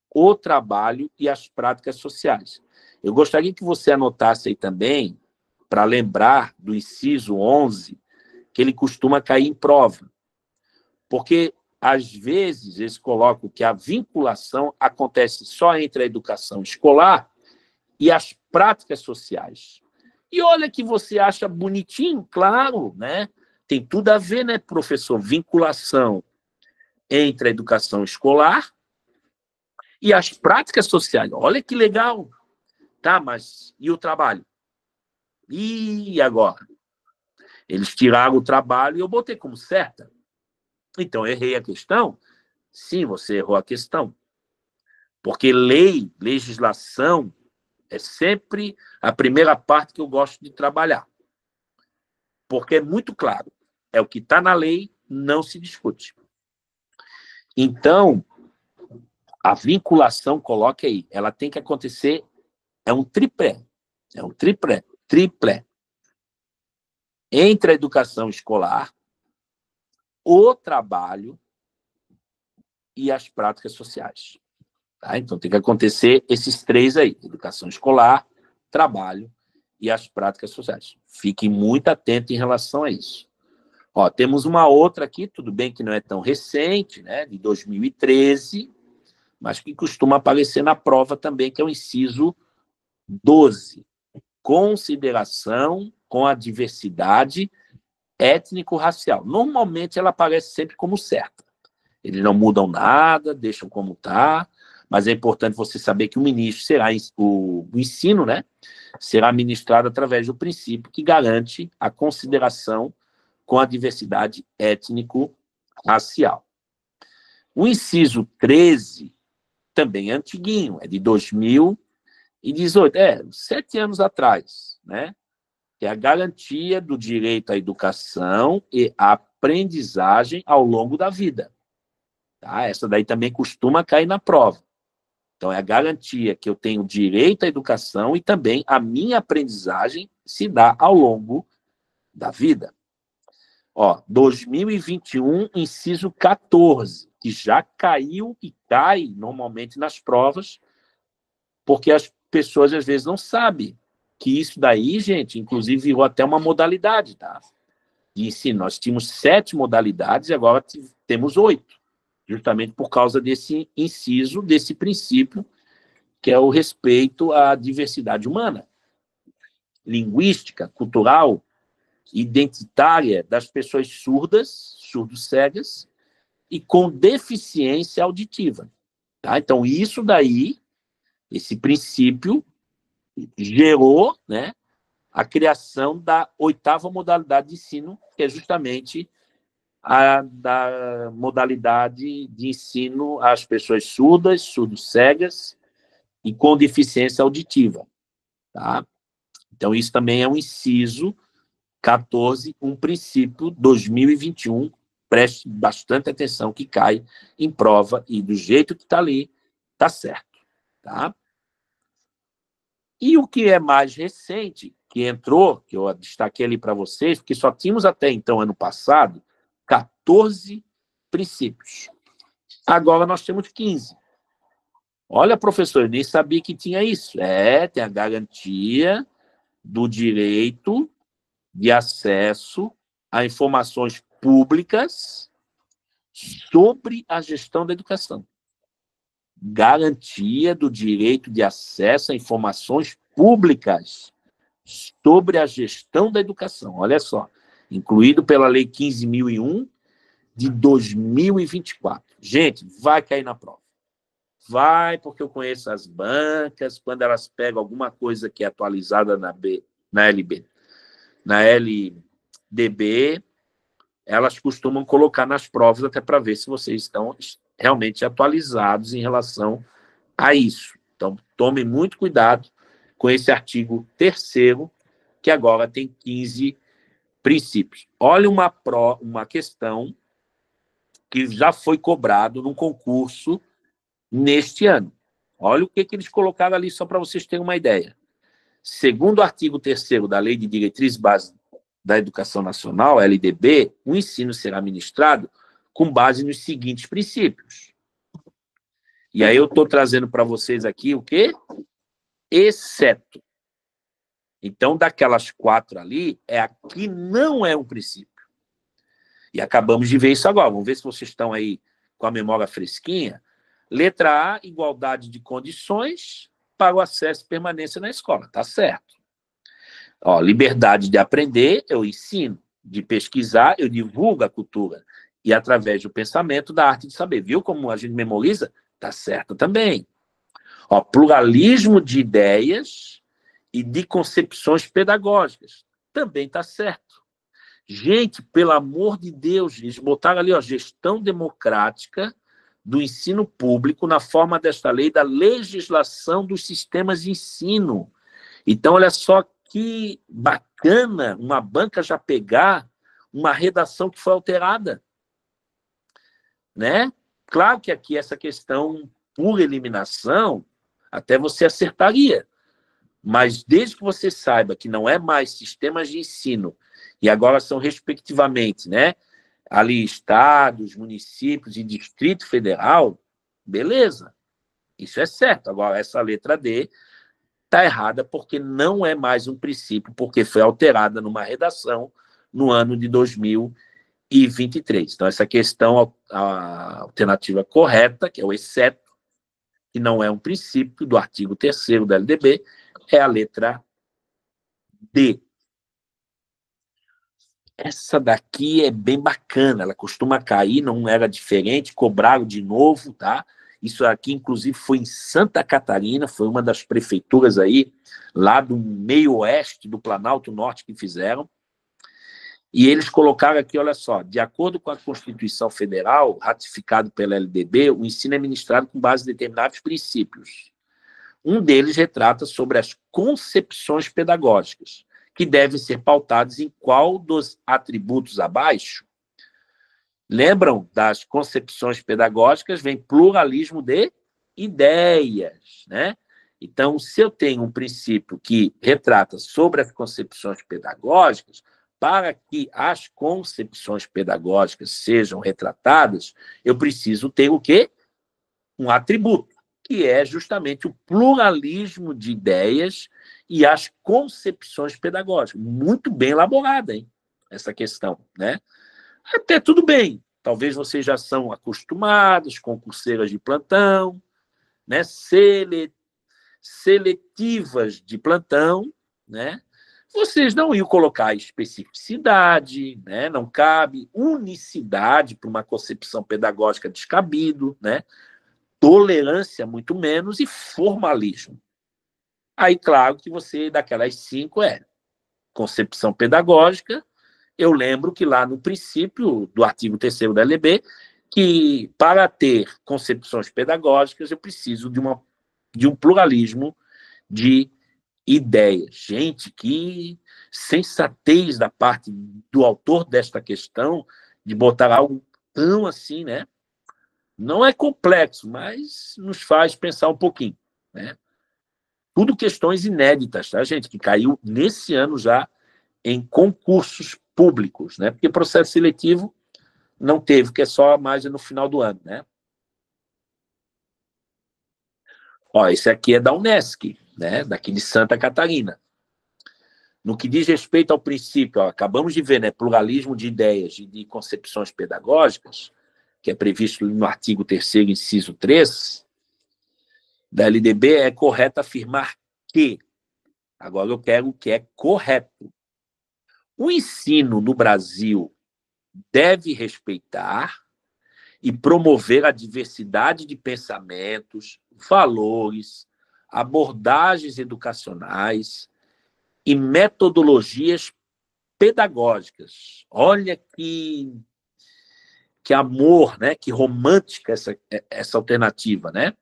o trabalho e as práticas sociais. Eu gostaria que você anotasse aí também, para lembrar do inciso 11, que ele costuma cair em prova. Porque, às vezes, eles colocam que a vinculação acontece só entre a educação escolar e as práticas sociais. E olha que você acha bonitinho, claro, né? Tem tudo a ver, né, professor? Vinculação entre a educação escolar e as práticas sociais. Olha que legal. Tá, mas e o trabalho? E agora? Eles tiraram o trabalho e eu botei como certa. Então, eu errei a questão? Sim, você errou a questão. Porque legislação, é sempre a primeira parte que eu gosto de trabalhar. Porque é muito claro. É o que está na lei, não se discute. Então, a vinculação, coloque aí, ela tem que acontecer, é um tripé. É um tripé. Entre a educação escolar, o trabalho e as práticas sociais. Tá? Então, tem que acontecer esses três aí: educação escolar, trabalho e as práticas sociais. Fiquem muito atentos em relação a isso. Ó, temos uma outra aqui, tudo bem que não é tão recente, né, de 2013, mas que costuma aparecer na prova também, que é o inciso 12. Consideração com a diversidade étnico-racial. Normalmente ela aparece sempre como certa. Eles não mudam nada, deixam como está, mas é importante você saber que o ministro será, o ensino, né, será ministrado através do princípio que garante a consideração com a diversidade étnico-racial. O inciso 13 também é antiguinho, é de 2018, 7 anos atrás, né? Que é a garantia do direito à educação e à aprendizagem ao longo da vida. Tá? Essa daí também costuma cair na prova. Então, é a garantia que eu tenho direito à educação e também a minha aprendizagem se dá ao longo da vida. Ó, 2021, inciso 14, que já caiu e cai normalmente nas provas, porque as pessoas às vezes não sabem que isso daí, gente, inclusive virou até uma modalidade, tá? De ensino. Nós tínhamos 7 modalidades e agora temos 8, justamente por causa desse inciso, desse princípio, que é o respeito à diversidade humana, linguística, cultural, identitária das pessoas surdas, surdo-cegas, e com deficiência auditiva. Tá? Então, isso daí, esse princípio, gerou, né, a criação da 8ª modalidade de ensino, que é justamente a da modalidade de ensino às pessoas surdas, surdo-cegas e com deficiência auditiva. Tá? Então, isso também é um inciso 14, um princípio 2021, preste bastante atenção que cai em prova e do jeito que está ali, está certo. Tá? E o que é mais recente, que entrou, que eu destaquei ali para vocês, porque só tínhamos até então, ano passado, 14 princípios. Agora nós temos 15. Olha, professor, eu nem sabia que tinha isso. Tem a garantia do direito de acesso a informações públicas sobre a gestão da educação. Garantia do direito de acesso a informações públicas sobre a gestão da educação. Olha só, incluído pela Lei 15.001 de 2024. Gente, vai cair na prova. Vai, porque eu conheço as bancas, quando elas pegam alguma coisa que é atualizada na LDB, elas costumam colocar nas provas até para ver se vocês estão realmente atualizados em relação a isso. Então, tome muito cuidado com esse artigo 3º, que agora tem 15 princípios. Olha uma questão que já foi cobrado num concurso neste ano. Olha o que eles colocaram ali, só para vocês terem uma ideia. Segundo o artigo 3º da Lei de Diretrizes Básicas da Educação Nacional, LDB, o ensino será ministrado com base nos seguintes princípios. E aí eu estou trazendo para vocês aqui o quê? Exceto. Então, daquelas 4 ali, aqui não é um princípio. E acabamos de ver isso agora. Vamos ver se vocês estão aí com a memória fresquinha. Letra A, igualdade de condições para o acesso e permanência na escola. Tá certo. Ó, liberdade de aprender, eu ensino. De pesquisar, eu divulgo a cultura. E através do pensamento, da arte de saber. Viu como a gente memoriza? Tá certo também. Ó, pluralismo de ideias e de concepções pedagógicas. Também tá certo. Gente, pelo amor de Deus, eles botaram ali, ó, gestão democrática do ensino público na forma desta lei da legislação dos sistemas de ensino. Então, olha só que bacana uma banca já pegar uma redação que foi alterada, né? Claro que aqui essa questão por eliminação até você acertaria, mas desde que você saiba que não é mais sistemas de ensino e agora são respectivamente, né? Ali estados, municípios e Distrito Federal, beleza, isso é certo. Agora, essa letra D está errada porque não é mais um princípio, porque foi alterada numa redação no ano de 2023. Então, essa questão, a alternativa correta, que é o exceto, que não é um princípio do artigo 3º da LDB, é a letra D. Essa daqui é bem bacana, ela costuma cair, não era diferente, cobraram de novo, tá? Isso aqui, inclusive, foi em Santa Catarina, foi uma das prefeituras aí, lá do meio oeste do Planalto Norte que fizeram. E eles colocaram aqui, olha só, de acordo com a Constituição Federal, ratificado pela LDB, o ensino é ministrado com base em determinados princípios. Um deles retrata sobre as concepções pedagógicas, que devem ser pautados em qual dos atributos abaixo? Lembram das concepções pedagógicas? Vem pluralismo de ideias, né? Então, se eu tenho um princípio que retrata sobre as concepções pedagógicas, para que as concepções pedagógicas sejam retratadas, eu preciso ter o quê? Um atributo, que é justamente o pluralismo de ideias e as concepções pedagógicas. Muito bem elaborada, hein? Essa questão, né? Até tudo bem. Talvez vocês já são acostumados, concurseiras de plantão, né? Seletivas de plantão, né? Vocês não iam colocar especificidade, né? Não cabe, unicidade para uma concepção pedagógica descabido, né? Tolerância, muito menos, e formalismo. Aí, claro que você, daquelas 5, concepção pedagógica. Eu lembro que lá no princípio do artigo 3º da LB, que para ter concepções pedagógicas, eu preciso de um pluralismo de ideias. Gente, que sensatez da parte do autor desta questão de botar algo tão assim, né? Não é complexo, mas nos faz pensar um pouquinho, né? Tudo questões inéditas, tá, gente? Que caiu nesse ano já em concursos públicos, né? Porque processo seletivo não teve, que é só mais no final do ano, né? Ó, esse aqui é da Unesc, né? Daqui de Santa Catarina. No que diz respeito ao princípio, ó, acabamos de ver, né? Pluralismo de ideias e de concepções pedagógicas, que é previsto no artigo 3º, inciso 3, da LDB, é correto afirmar que, agora eu quero o que é correto, o ensino no Brasil deve respeitar e promover a diversidade de pensamentos, valores, abordagens educacionais e metodologias pedagógicas. Olha que amor, né? Que romântica essa alternativa, né?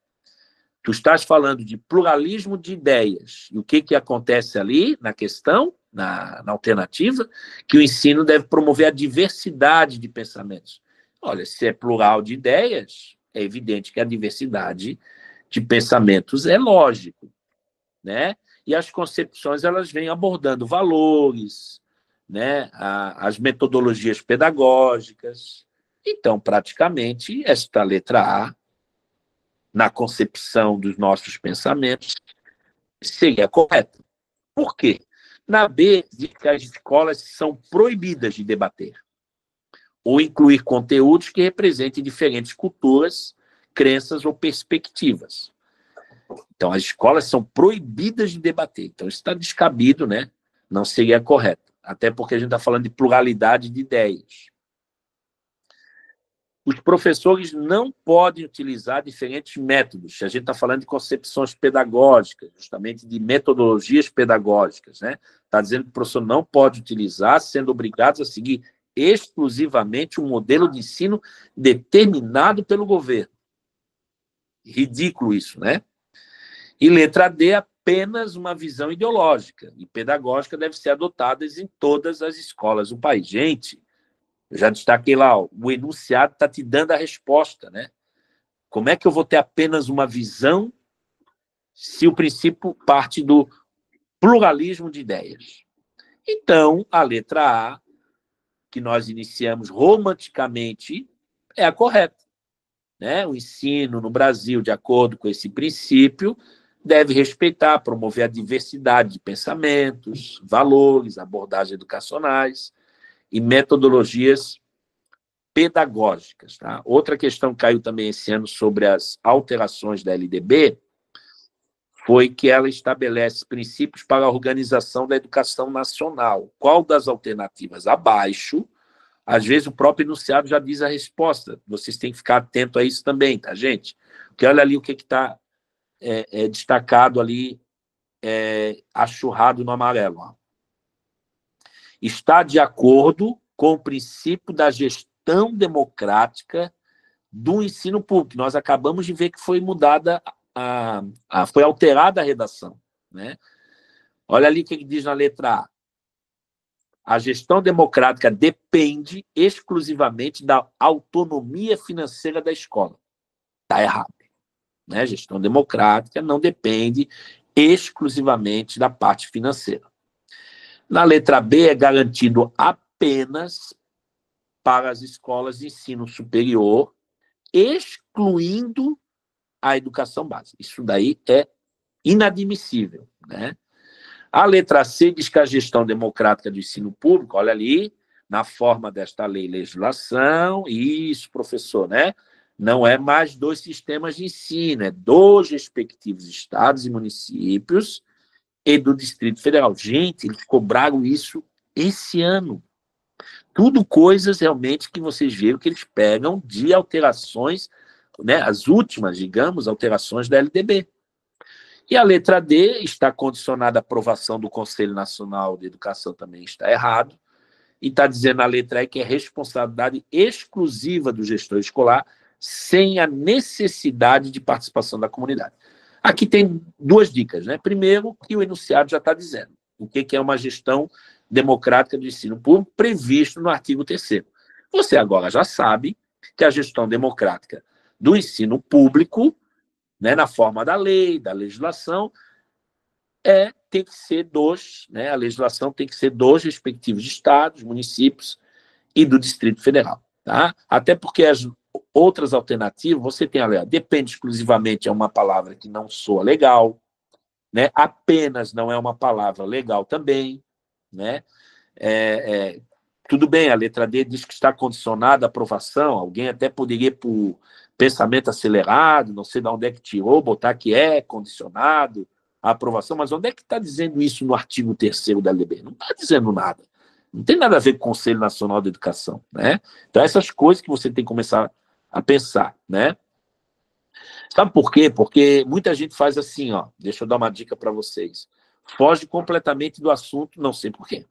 Tu estás falando de pluralismo de ideias. E o que acontece ali na questão, na alternativa? Que o ensino deve promover a diversidade de pensamentos. Olha, se é plural de ideias, é evidente que a diversidade de pensamentos é lógico, né? E as concepções, elas vêm abordando valores, né? As metodologias pedagógicas. Então, praticamente, esta letra A, na concepção dos nossos pensamentos, seria correta. Por quê? Na B, diz que as escolas são proibidas de debater ou incluir conteúdos que representem diferentes culturas, crenças ou perspectivas. Então, as escolas são proibidas de debater. Então, isso está descabido, né? Não seria correto. Até porque a gente está falando de pluralidade de ideias. Os professores não podem utilizar diferentes métodos. A gente está falando de concepções pedagógicas, justamente de metodologias pedagógicas, né? Está dizendo que o professor não pode utilizar, sendo obrigados a seguir exclusivamente um modelo de ensino determinado pelo governo. Ridículo isso, né? E letra D, apenas uma visão ideológica e pedagógica deve ser adotada em todas as escolas do país. Gente, eu já destaquei lá, ó, o enunciado está te dando a resposta, né? Como é que eu vou ter apenas uma visão se o princípio parte do pluralismo de ideias? Então, a letra A, que nós iniciamos romanticamente, é a correta, né? O ensino no Brasil, de acordo com esse princípio, deve respeitar, promover a diversidade de pensamentos, valores, abordagens educacionais e metodologias pedagógicas. Tá? Outra questão que caiu também esse ano sobre as alterações da LDB foi que ela estabelece princípios para a organização da educação nacional. Qual das alternativas abaixo? Às vezes o próprio enunciado já diz a resposta. Vocês têm que ficar atentos a isso também, tá, gente? Porque olha ali o que está destacado ali, achurrado no amarelo. Ó. Está de acordo com o princípio da gestão democrática do ensino público. Nós acabamos de ver que foi mudada, foi alterada a redação. Né? Olha ali o que diz na letra A. A gestão democrática depende exclusivamente da autonomia financeira da escola. Está errado. Né? Gestão democrática não depende exclusivamente da parte financeira. Na letra B, é garantido apenas para as escolas de ensino superior, excluindo a educação básica. Isso daí é inadmissível. Né? A letra C diz que a gestão democrática do ensino público, olha ali, na forma desta lei e legislação, isso, professor, né? Não é mais 2 sistemas de ensino, é 2 respectivos estados e municípios e do Distrito Federal. Gente, eles cobraram isso esse ano. Tudo coisas realmente que vocês viram que eles pegam de alterações, né, as últimas, digamos, alterações da LDB. E a letra D está condicionada à aprovação do Conselho Nacional de Educação, também está errado. E está dizendo na letra E que é responsabilidade exclusiva do gestor escolar, sem a necessidade de participação da comunidade. Aqui tem 2 dicas. Né? Primeiro, que o enunciado já está dizendo o que é uma gestão democrática do ensino público previsto no artigo 3º. Você agora já sabe que a gestão democrática do ensino público, né, na forma da lei, da legislação, tem que ser 2, né, a legislação tem que ser 2 respectivos estados, municípios e do Distrito Federal. Tá? Até porque outras alternativas, você tem ali, depende exclusivamente, é uma palavra que não soa legal, né? Apenas não é uma palavra legal também, né? Tudo bem, a letra D diz que está condicionada à aprovação, alguém até poderia, por pensamento acelerado, não sei de onde é que tirou, botar que é condicionado à aprovação, mas onde é que está dizendo isso no artigo 3º da LDB? Não está dizendo nada. Não tem nada a ver com o Conselho Nacional de Educação, né? Então, essas coisas que você tem que começar a pensar, né? Sabe por quê? Porque muita gente faz assim, ó, deixa eu dar uma dica para vocês. Foge completamente do assunto, não sei por quê.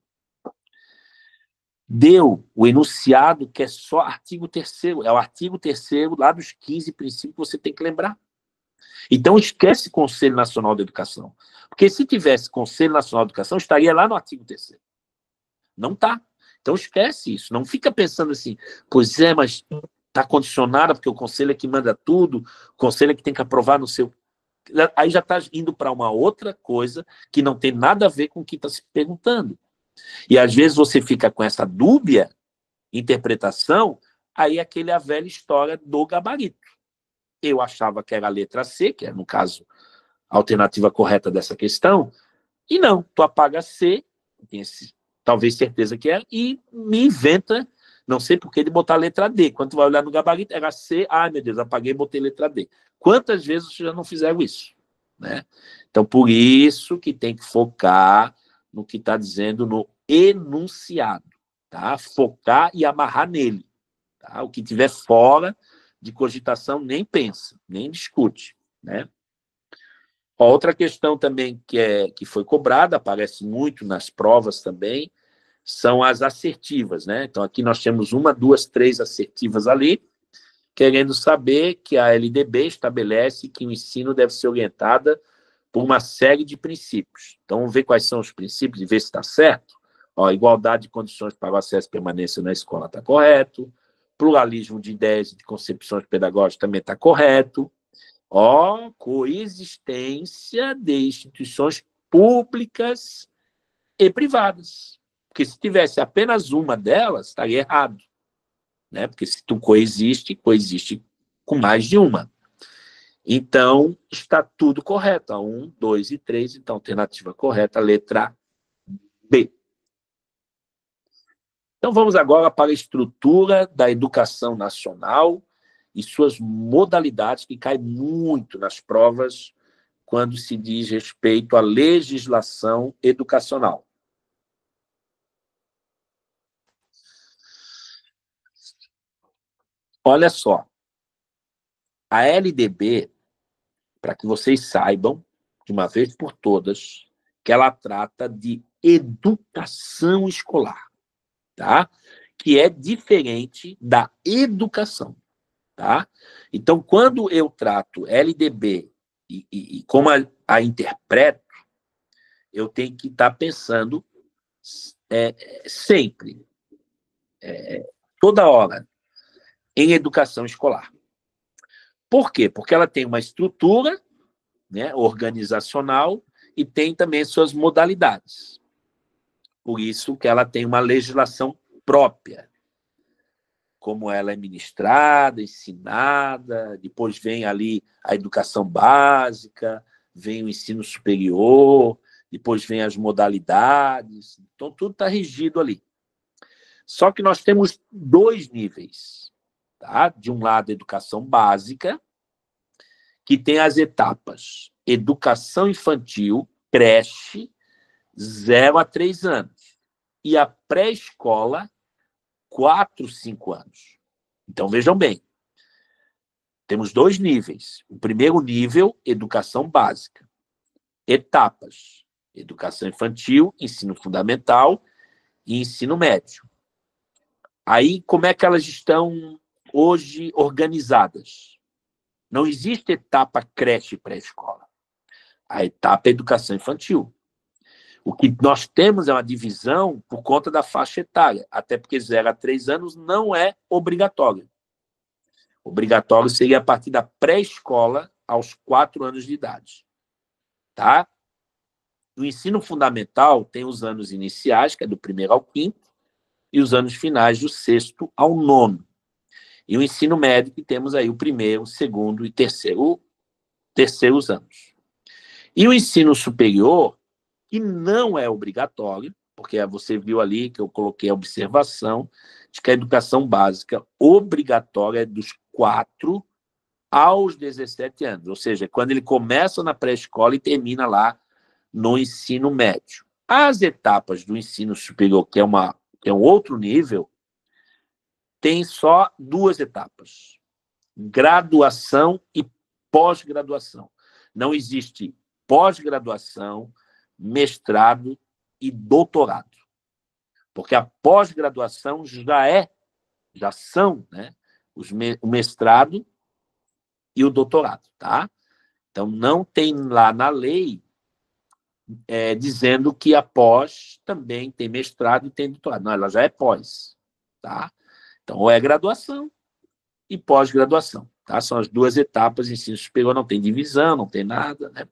Deu o enunciado que é só artigo 3º, é o artigo 3º lá dos 15 princípios que você tem que lembrar. Então, esquece Conselho Nacional de Educação. Porque se tivesse Conselho Nacional de Educação, estaria lá no artigo 3º. Não está. Então, esquece isso. Não fica pensando assim, pois é, mas está condicionada, porque o Conselho é que manda tudo, o Conselho é que tem que aprovar no seu... Aí já está indo para uma outra coisa que não tem nada a ver com o que está se perguntando. E, às vezes, você fica com essa dúbia interpretação, aí é a velha história do gabarito. Eu achava que era a letra C, que é, no caso, a alternativa correta dessa questão, e não, tu apaga C, tem talvez certeza que é, e me inventa, não sei por que, de botar a letra D. Quando tu vai olhar no gabarito, era C, ai meu Deus, apaguei e botei letra D. Quantas vezes vocês já não fizeram isso? Né? Então, por isso que tem que focar no que está dizendo no enunciado. Tá? Focar e amarrar nele. Tá? O que tiver fora de cogitação, nem pensa, nem discute. Né? Outra questão também que foi cobrada, aparece muito nas provas também, são as assertivas. Né? Então, aqui nós temos 1, 2, 3 assertivas ali, querendo saber que a LDB estabelece que o ensino deve ser orientado por uma série de princípios. Então, vamos ver quais são os princípios e ver se está certo. Ó, igualdade de condições para o acesso e permanência na escola está correto. Pluralismo de ideias e de concepções pedagógicas também está correto. Ó, coexistência de instituições públicas e privadas. Porque se tivesse apenas uma delas, estaria errado. Né? Porque se tu coexiste com mais de uma. Então, está tudo correto. A 1, 2 e 3, então, alternativa correta, letra B. Então, vamos agora para a estrutura da educação nacional e suas modalidades, que cai muito nas provas quando se diz respeito à legislação educacional. Olha só, a LDB, para que vocês saibam, de uma vez por todas, que ela trata de educação escolar, tá? Que é diferente da educação. Tá? Então, quando eu trato LDB e como a interpreto, eu tenho que estar pensando sempre, toda hora, em educação escolar. Por quê? Porque ela tem uma estrutura, né, organizacional e tem também suas modalidades. Por isso que ela tem uma legislação própria, como ela é ministrada, ensinada, depois vem ali a educação básica, vem o ensino superior, depois vem as modalidades, então tudo está regido ali. Só que nós temos 2 níveis. Tá? De um lado, a educação básica, que tem as etapas educação infantil, creche, 0 a 3 anos, e a pré-escola, 4, 5 anos. Então, vejam bem, temos 2 níveis. O primeiro nível, educação básica. Etapas, educação infantil, ensino fundamental e ensino médio. Aí, como é que elas estão hoje organizadas? Não existe etapa creche e pré-escola. A etapa é educação infantil. O que nós temos é uma divisão por conta da faixa etária, até porque 0 a 3 anos não é obrigatório. Obrigatório seria a partir da pré-escola aos 4 anos de idade. Tá? O ensino fundamental tem os anos iniciais, que é do 1º ao 5º, e os anos finais, do 6º ao 9º. E o ensino médio, que temos aí o primeiro, o segundo e terceiros anos. E o ensino superior, que não é obrigatório, porque você viu ali que eu coloquei a observação de que a educação básica obrigatória é dos 4 aos 17 anos, ou seja, quando ele começa na pré-escola e termina lá no ensino médio. As etapas do ensino superior, que é um outro nível, tem só 2 etapas: graduação e pós-graduação. Não existe pós-graduação, mestrado e doutorado, porque a pós-graduação já são, né, o mestrado e o doutorado, tá? Então, não tem lá na lei dizendo que a pós também tem mestrado e tem doutorado. Não, ela já é pós, tá? Então, ou é graduação e pós-graduação, tá? São as 2 etapas. Ensino superior não tem divisão, não tem nada, né?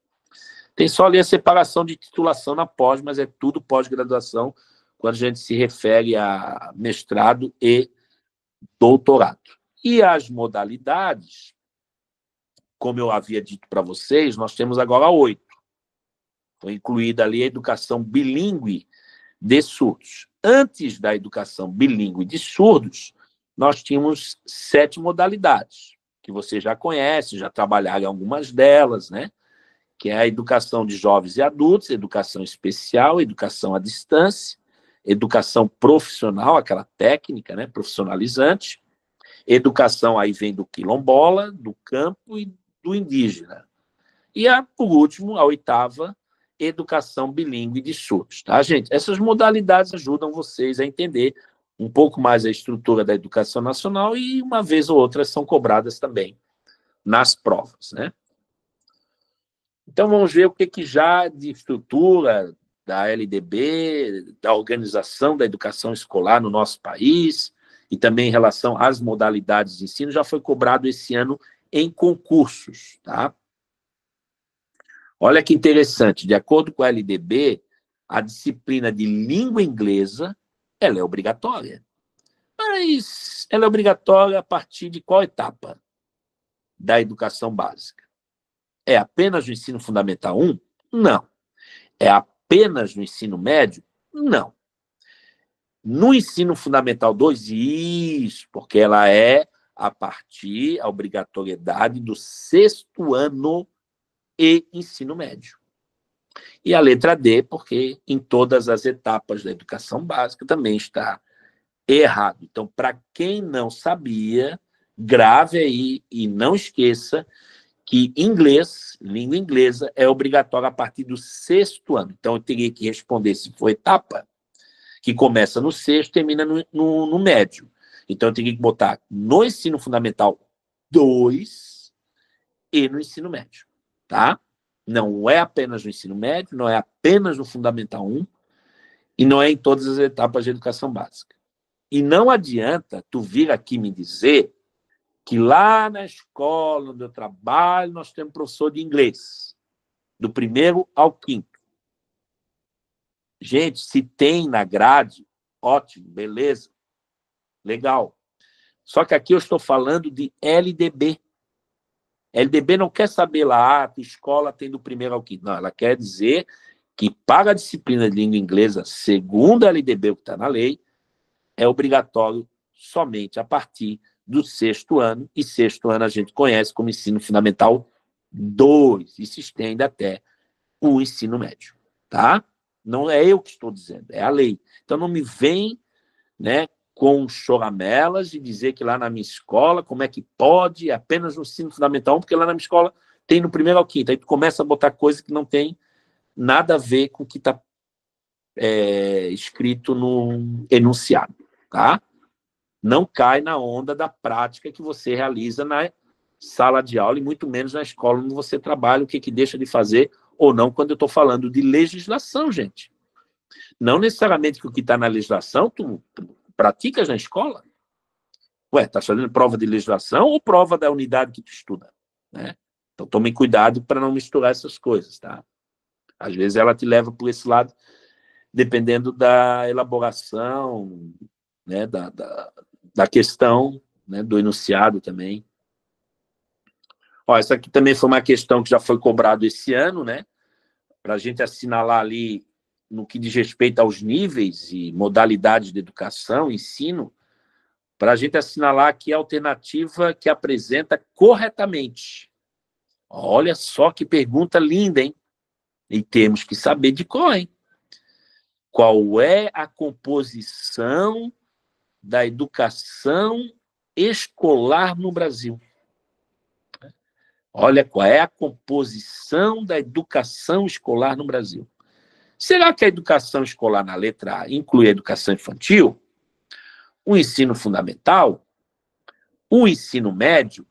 Tem só ali a separação de titulação na pós, mas é tudo pós-graduação quando a gente se refere a mestrado e doutorado. E as modalidades, como eu havia dito para vocês, nós temos agora 8. Foi incluída ali a educação bilíngue de surdos. Antes da educação bilíngue de surdos, nós tínhamos 7 modalidades, que você já conhece, já trabalharam em algumas delas, né? Que é a educação de jovens e adultos, educação especial, educação à distância, educação profissional, aquela técnica, né, profissionalizante, educação aí vem do quilombola, do campo e do indígena. E, por último, a 8ª, educação bilíngue de surdos. Tá, gente? Essas modalidades ajudam vocês a entender um pouco mais a estrutura da educação nacional e, uma vez ou outra, são cobradas também nas provas, né? Então, vamos ver o que já de estrutura da LDB, da organização da educação escolar no nosso país, e também em relação às modalidades de ensino, já foi cobrado esse ano em concursos, tá? Olha que interessante, de acordo com a LDB, a disciplina de língua inglesa, ela é obrigatória. Mas ela é obrigatória a partir de qual etapa da educação básica? É apenas no ensino fundamental 1? Não. É apenas no ensino médio? Não. No ensino fundamental 2, isso, porque ela é a obrigatoriedade do 6º ano e ensino médio. E a letra D, porque em todas as etapas da educação básica também está errado. Então, para quem não sabia, grave aí e não esqueça que inglês, língua inglesa, é obrigatório a partir do 6º ano. Então, eu teria que responder se for etapa, que começa no 6º, termina no médio. Então, eu teria que botar no ensino fundamental 2 e no ensino médio, tá? Não é apenas no ensino médio, não é apenas no fundamental 1 e não é em todas as etapas de educação básica. E não adianta tu vir aqui me dizer que lá na escola onde eu trabalho nós temos professor de inglês, do 1º ao 5º. Gente, se tem na grade, ótimo, beleza, legal. Só que aqui eu estou falando de LDB. LDB não quer saber lá, a tua escola tem do 1º ao 5º. Não, ela quer dizer que para a disciplina de língua inglesa, segundo a LDB, o que está na lei, é obrigatório somente a partir do 6º ano, e 6º ano a gente conhece como ensino fundamental 2, e se estende até o ensino médio, tá? Não é eu que estou dizendo, é a lei. Então não me vem, né, com choramelas e dizer que lá na minha escola, como é que pode, apenas no ensino fundamental 1, porque lá na minha escola tem no 1º ao 5º. Aí tu começa a botar coisa que não tem nada a ver com o que está escrito no enunciado, tá? Não cai na onda da prática que você realiza na sala de aula e muito menos na escola onde você trabalha, o que deixa de fazer ou não, quando eu estou falando de legislação, gente. Não necessariamente que o que está na legislação tu praticas na escola. Ué, está fazendo prova de legislação ou prova da unidade que tu estuda, né? Então tomem cuidado para não misturar essas coisas, tá? Às vezes ela te leva por esse lado, dependendo da elaboração, né, da questão né, do enunciado também. Ó, essa aqui também foi uma questão que já foi cobrado esse ano, né? Para a gente assinalar ali no que diz respeito aos níveis e modalidades de educação, ensino, para a gente assinalar aqui a alternativa que apresenta corretamente. Olha só que pergunta linda, hein? E temos que saber de qual, hein? Qual é a composição da educação escolar no Brasil? Olha qual é a composição da educação escolar no Brasil. Será que a educação escolar na letra A inclui a educação infantil, o ensino fundamental, o ensino médio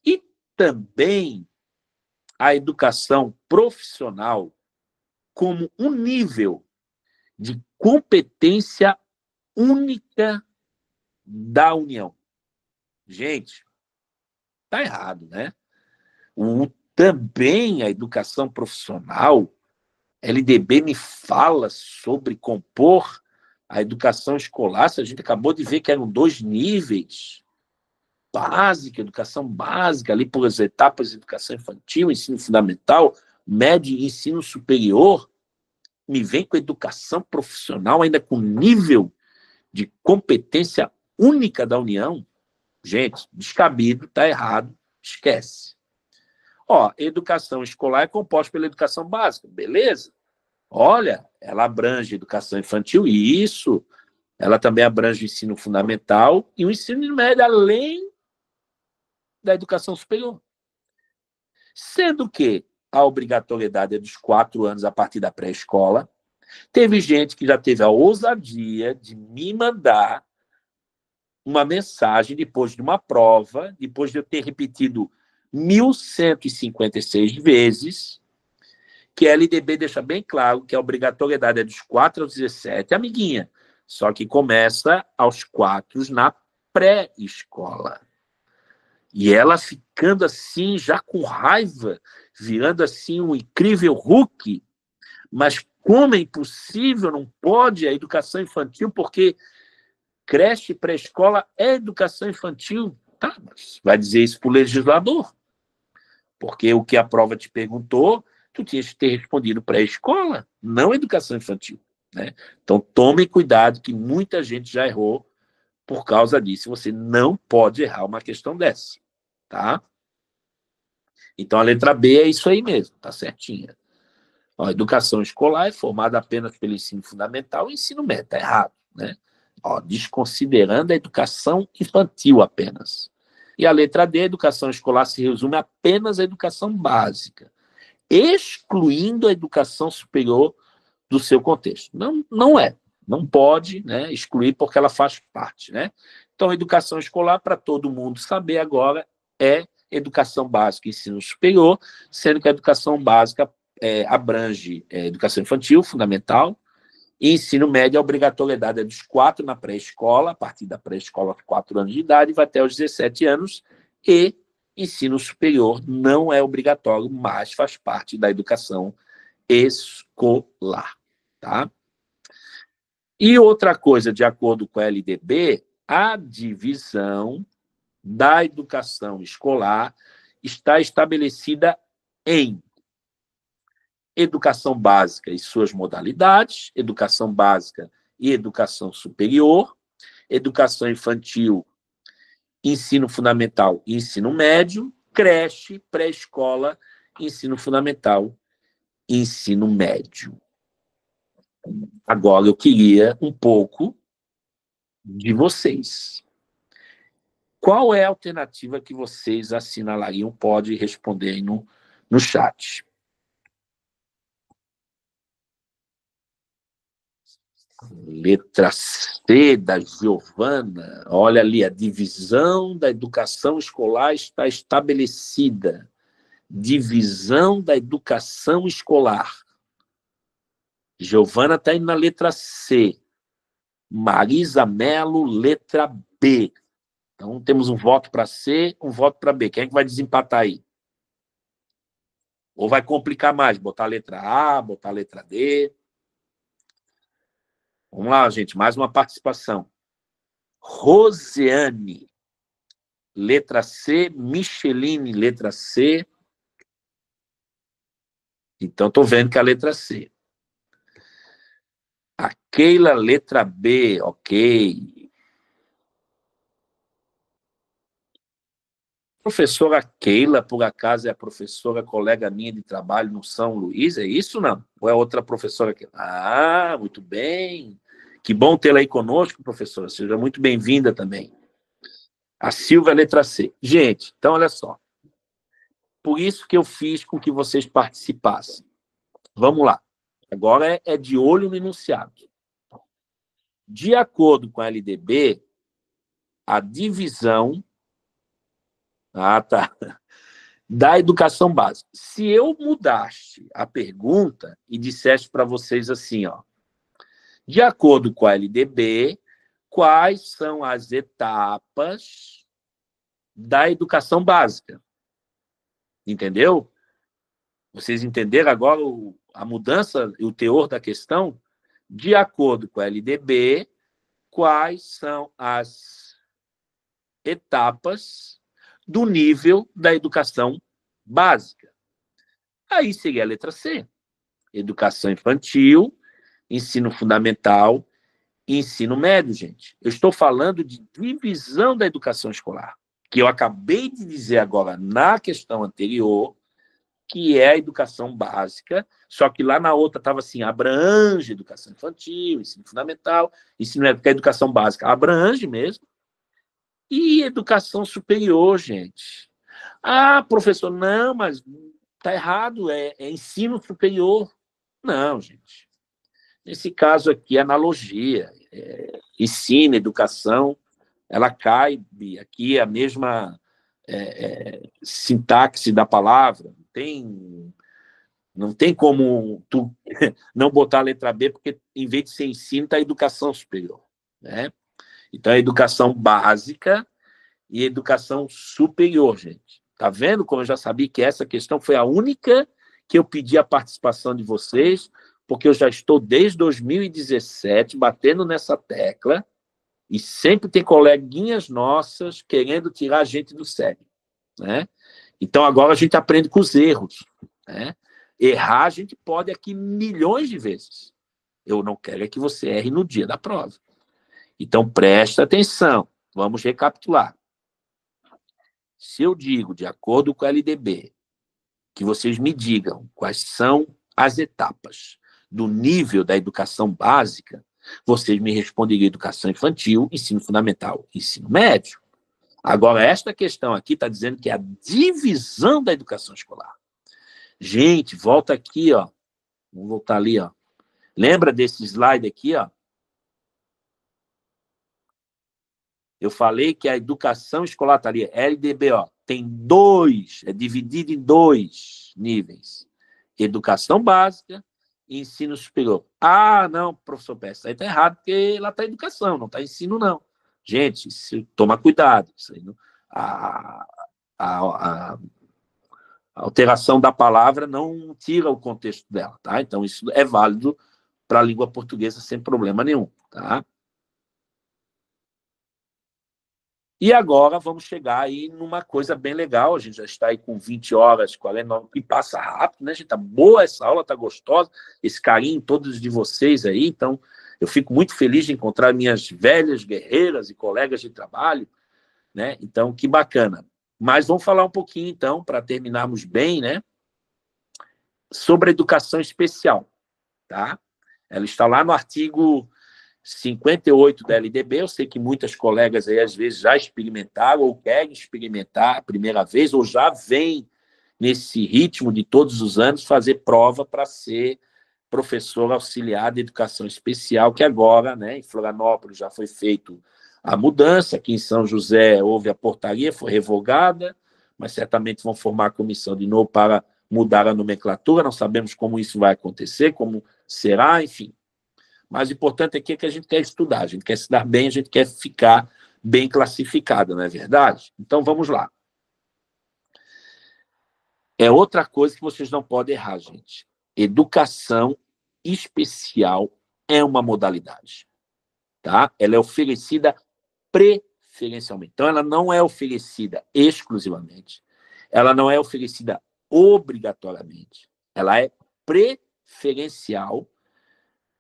e também a educação profissional como um nível de competência única da União? Gente, tá errado, né? Também a educação profissional, LDB me fala sobre compor a educação escolar, se a gente acabou de ver que eram 2 níveis, básica, educação básica, ali por as etapas de educação infantil, ensino fundamental, médio e ensino superior, me vem com educação profissional ainda com nível de competência única da União. Gente, descabido, tá errado, esquece. Ó, educação escolar é composta pela educação básica, beleza? Olha, ela abrange educação infantil, e isso, ela também abrange o ensino fundamental e o ensino médio, além da educação superior. Sendo que a obrigatoriedade é dos 4 anos a partir da pré-escola. Teve gente que já teve a ousadia de me mandar uma mensagem depois de uma prova, depois de eu ter repetido 1.156 vezes, que a LDB deixa bem claro que a obrigatoriedade é dos 4 aos 17, amiguinha, só que começa aos 4 na pré-escola. E ela ficando assim, já com raiva, virando assim um incrível Hulk, mas como é impossível, não pode a educação infantil, porque creche pré-escola é educação infantil. Tá, mas vai dizer isso para o legislador, porque o que a prova te perguntou, tu tinhas que ter respondido pré-escola, não educação infantil, né? Então, tome cuidado, que muita gente já errou por causa disso. Você não pode errar uma questão dessa, tá? Então, a letra B é isso aí mesmo, tá certinha. Ó, a educação escolar é formada apenas pelo ensino fundamental e ensino médio, tá errado, né? Ó, desconsiderando a educação infantil apenas. E a letra D, a educação escolar se resume apenas à educação básica, excluindo a educação superior do seu contexto. Não, não é. Não pode, né, excluir porque ela faz parte, né? Então, a educação escolar, para todo mundo saber agora, é educação básica e ensino superior, sendo que a educação básica abrange educação infantil, fundamental, e ensino médio, a obrigatoriedade é dos 4 na pré-escola, a partir da pré-escola aos 4 anos de idade, vai até aos 17 anos, e ensino superior não é obrigatório, mas faz parte da educação escolar, tá? E outra coisa, de acordo com a LDB, a divisão da educação escolar está estabelecida em educação básica e suas modalidades, educação básica e educação superior, educação infantil, ensino fundamental e ensino médio, creche, pré-escola, ensino fundamental e ensino médio. Agora eu queria um pouco de vocês. Qual é a alternativa que vocês assinalariam? Pode responder aí no chat. Letra C da Giovana. Olha ali, a divisão da educação escolar está estabelecida. Divisão da educação escolar. Giovana está indo na letra C. Marisa Mello, letra B. Então, temos um voto para C, um voto para B. Quem é que vai desempatar aí? Ou vai complicar mais? Botar a letra A, botar a letra D? Vamos lá, gente, mais uma participação. Rosiane. letra C. Micheline, letra C. Então, estou vendo que é a letra C. A Keila, letra B. Ok. Professora Keila, por acaso, é a professora colega minha de trabalho no São Luís? É isso, não? Ou é outra professora? Ah, muito bem. Que bom tê-la aí conosco, professora. Seja muito bem-vinda também. A Silvia, letra C. Gente, então, olha só. Por isso que eu fiz com que vocês participassem. Vamos lá. Agora é de olho no enunciado. De acordo com a LDB, a divisão da educação básica. Se eu mudasse a pergunta e dissesse para vocês assim, ó, de acordo com a LDB, quais são as etapas da educação básica? Entendeu? Vocês entenderam agora a mudança e o teor da questão? De acordo com a LDB, quais são as etapas do nível da educação básica? Aí seria a letra C. Educação infantil, ensino fundamental e ensino médio, gente. Eu estou falando de divisão da educação escolar, que eu acabei de dizer agora na questão anterior, que é a educação básica, só que lá na outra estava assim, abrange educação infantil, ensino fundamental, ensino médio, porque a educação básica abrange mesmo, e educação superior, gente. Ah, professor, não, mas está errado, é ensino superior. Não, gente. Nesse caso aqui, analogia, ensino, educação, ela cai aqui a mesma sintaxe da palavra, não tem como tu não botar a letra B, porque em vez de ser ensino, está educação superior, né? Então, é educação básica e educação superior, gente. Tá vendo como eu já sabia que essa questão foi a única que eu pedi a participação de vocês, porque eu já estou desde 2017 batendo nessa tecla e sempre tem coleguinhas nossas querendo tirar a gente do sério, né? Então, agora a gente aprende com os erros, né? Errar a gente pode aqui milhões de vezes. Eu não quero é que você erre no dia da prova. Então, presta atenção. Vamos recapitular. Se eu digo, de acordo com a LDB, que vocês me digam quais são as etapas do nível da educação básica, vocês me responderiam educação infantil, ensino fundamental, ensino médio. Agora, esta questão aqui está dizendo que é a divisão da educação escolar. Gente, volta aqui, ó. Vamos voltar ali, ó. Lembra desse slide aqui, ó? Eu falei que a educação escolar está ali, LDB, ó, tem é dividido em dois níveis. Educação básica e ensino superior. Ah, não, professor Pérez, aí está errado, porque lá está educação, não está ensino, não. Gente, toma cuidado. Isso aí não, a alteração da palavra não tira o contexto dela, tá? Então, isso é válido para a língua portuguesa sem problema nenhum, tá? E agora vamos chegar aí numa coisa bem legal. A gente já está aí com 20 horas, 49, e passa rápido, né? A gente tá boa essa aula, tá gostosa, esse carinho todos de vocês aí. Então, eu fico muito feliz de encontrar minhas velhas guerreiras e colegas de trabalho, né? Então, que bacana. Mas vamos falar um pouquinho, então, para terminarmos bem, né? Sobre a educação especial, tá? Ela está lá no artigo 58 da LDB, eu sei que muitas colegas aí, às vezes, já experimentaram ou querem experimentar a primeira vez, ou já vêm nesse ritmo de todos os anos fazer prova para ser professor auxiliar de educação especial, que agora, né, em Florianópolis já foi feito a mudança, aqui em São José houve a portaria, foi revogada, mas certamente vão formar a comissão de novo para mudar a nomenclatura, não sabemos como isso vai acontecer, como será, enfim. Mas o importante aqui é que a gente quer estudar, a gente quer se dar bem, a gente quer ficar bem classificado, não é verdade? Então, vamos lá. É outra coisa que vocês não podem errar, gente. Educação especial é uma modalidade, tá? Ela é oferecida preferencialmente. Então, ela não é oferecida exclusivamente, ela não é oferecida obrigatoriamente, ela é preferencial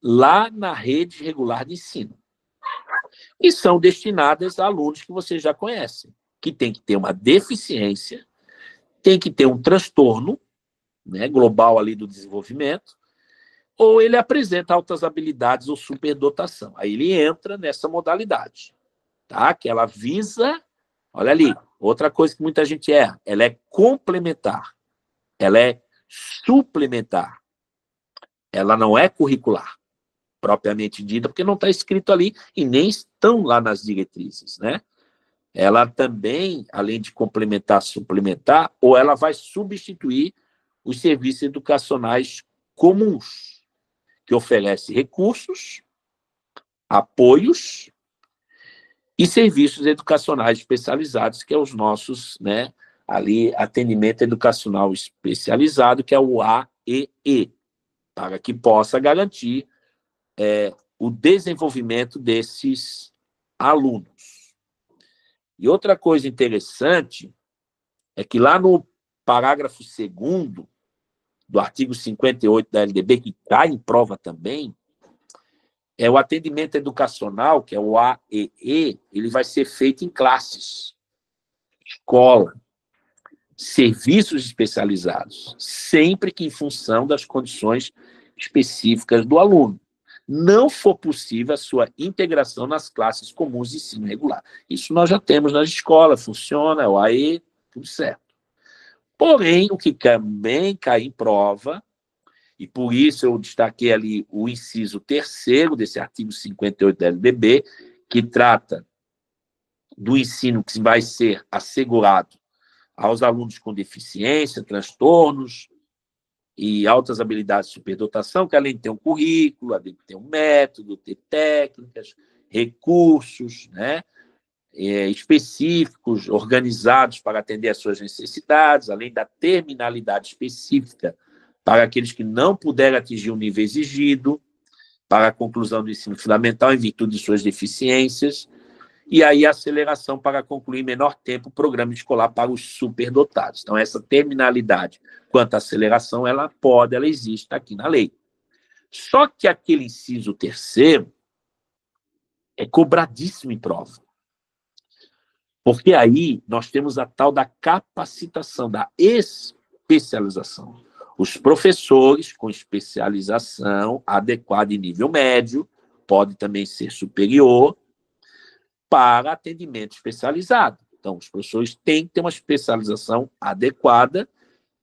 lá na rede regular de ensino. E são destinadas a alunos que vocês já conhecem, que tem que ter uma deficiência, tem que ter um transtorno, né, global ali do desenvolvimento, ou ele apresenta altas habilidades ou superdotação. Aí ele entra nessa modalidade, tá? Que ela visa, olha ali, outra coisa que muita gente erra, ela é complementar, ela é suplementar, ela não é curricular, propriamente dita, porque não está escrito ali e nem estão lá nas diretrizes, né? Ela também, além de complementar, suplementar, ou ela vai substituir os serviços educacionais comuns, que oferece recursos, apoios e serviços educacionais especializados, que é os nossos, né, ali, atendimento educacional especializado, que é o AEE, para que possa garantir o desenvolvimento desses alunos. E outra coisa interessante é que lá no parágrafo 2º do artigo 58 da LDB, que cai em prova também, o atendimento educacional, que é o AEE, ele vai ser feito em classes, escola, serviços especializados, sempre que em função das condições específicas do aluno. Não for possível a sua integração nas classes comuns de ensino regular. Isso nós já temos nas escolas, funciona, o AE, tudo certo. Porém, o que também cai em prova, e por isso eu destaquei ali o inciso 3º desse artigo 58 da LDB, que trata do ensino que vai ser assegurado aos alunos com deficiência, transtornos e altas habilidades de superdotação, que além de ter um currículo, além de ter um método, ter técnicas, recursos, né, específicos, organizados para atender às suas necessidades, além da terminalidade específica para aqueles que não puderem atingir o nível exigido, para a conclusão do ensino fundamental em virtude de suas deficiências, e aí a aceleração para concluir em menor tempo o programa escolar para os superdotados. Então, essa terminalidade quanto à aceleração, ela existe aqui na lei. Só que aquele inciso 3º é cobradíssimo em prova. Porque aí nós temos a tal da capacitação, da especialização. Os professores com especialização adequada em nível médio, pode também ser superior, para atendimento especializado. Então, os professores têm que ter uma especialização adequada,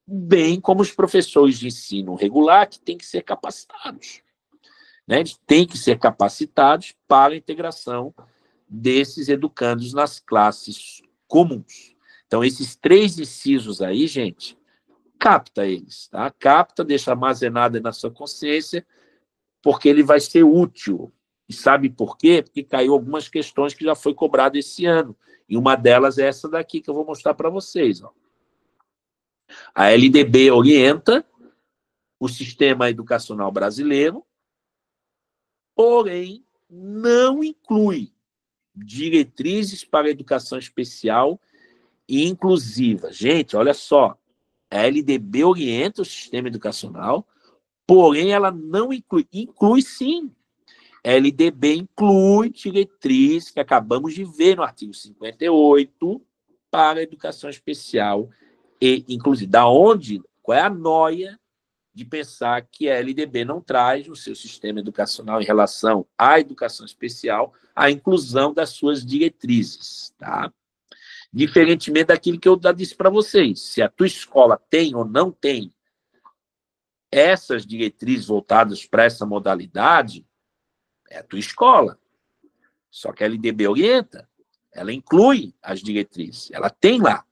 bem como os professores de ensino regular, que têm que ser capacitados. Né? Eles têm que ser capacitados para a integração desses educandos nas classes comuns. Então, esses 3 incisos aí, gente, capta eles, tá? Capta, deixa armazenado na sua consciência, porque ele vai ser útil. E sabe por quê? Porque caiu algumas questões que já foi cobrado esse ano. E uma delas é essa daqui que eu vou mostrar para vocês. Ó. A LDB orienta o sistema educacional brasileiro, porém não inclui diretrizes para a educação especial e inclusiva. Gente, olha só, a LDB orienta o sistema educacional, porém ela não inclui. Inclui sim. A LDB inclui diretrizes que acabamos de ver no artigo 58 para a educação especial e inclusiva. Da onde? Qual é a noia de pensar que a LDB não traz no seu sistema educacional em relação à educação especial a inclusão das suas diretrizes, tá? Diferentemente daquilo que eu já disse para vocês, se a tua escola tem ou não tem essas diretrizes voltadas para essa modalidade, é a tua escola. Só que a LDB orienta, ela inclui as diretrizes, ela tem lá.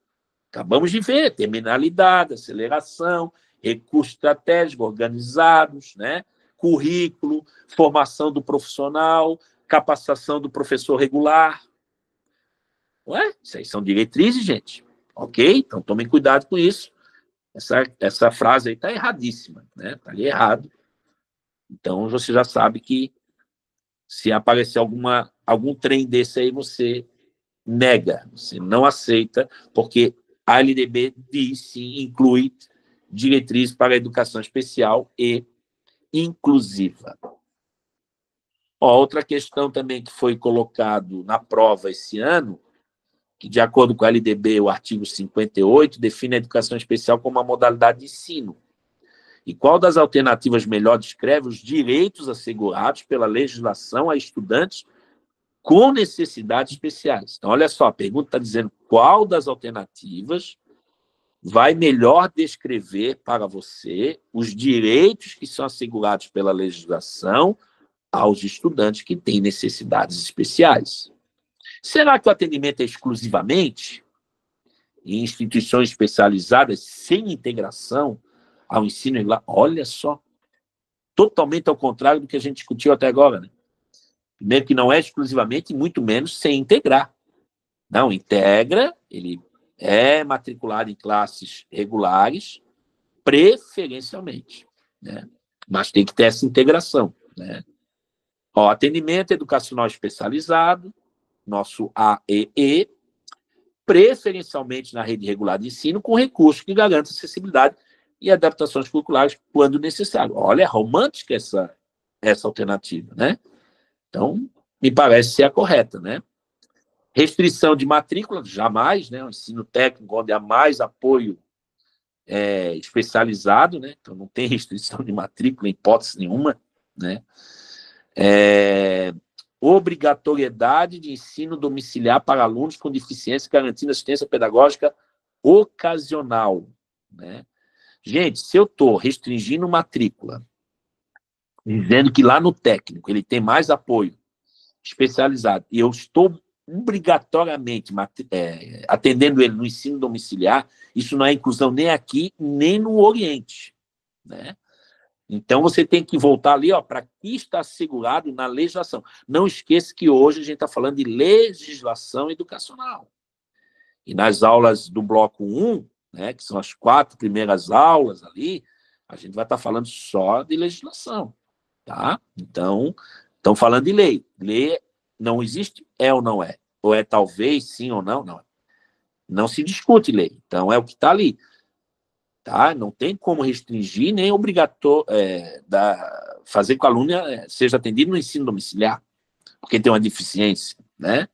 Acabamos de ver, terminalidade, aceleração, recursos estratégicos organizados, né? Currículo, formação do profissional, capacitação do professor regular. Ué, isso aí são diretrizes, gente. Ok? Então tomem cuidado com isso. Essa frase aí está erradíssima, né? Está ali errado. Então você já sabe que se aparecer algum trem desse aí, você nega, você não aceita, porque a LDB diz, sim, inclui diretrizes para a educação especial e inclusiva. Outra questão também que foi colocado na prova esse ano, que, de acordo com a LDB, o artigo 58, define a educação especial como uma modalidade de ensino. E qual das alternativas melhor descreve os direitos assegurados pela legislação a estudantes com necessidades especiais? Então, olha só, a pergunta está dizendo qual das alternativas vai melhor descrever para você os direitos que são assegurados pela legislação aos estudantes que têm necessidades especiais. Será que o atendimento é exclusivamente em instituições especializadas sem integração ao ensino? Olha só, totalmente ao contrário do que a gente discutiu até agora, né? Primeiro que não é exclusivamente, e muito menos sem integrar. Não, integra, ele é matriculado em classes regulares, preferencialmente, né? Mas tem que ter essa integração, né? Ó, atendimento educacional especializado, nosso AEE, preferencialmente na rede regular de ensino, com recursos que garantam acessibilidade e adaptações curriculares quando necessário. Olha, é romântica essa alternativa, né? Então, me parece ser a correta, né? Restrição de matrícula, jamais, né? O ensino técnico, onde há mais apoio especializado, né? Então, não tem restrição de matrícula, em hipótese nenhuma, né? Obrigatoriedade de ensino domiciliar para alunos com deficiência, garantindo assistência pedagógica ocasional, né? Gente, se eu estou restringindo matrícula, dizendo que lá no técnico ele tem mais apoio especializado, e eu estou obrigatoriamente atendendo ele no ensino domiciliar, isso não é inclusão nem aqui, nem no Oriente, né? Então, você tem que voltar ali para que está assegurado na legislação. Não esqueça que hoje a gente está falando de legislação educacional. E nas aulas do bloco 1, né, que são as 4 primeiras aulas ali, a gente vai estar falando só de legislação. Tá? Então, estão falando de lei. Lei não existe, é ou não é? Ou é talvez, sim ou não? Não. Não se discute lei. Então, é o que está ali. Tá? Não tem como restringir nem fazer com que o aluno seja atendido no ensino domiciliar, porque tem uma deficiência, né?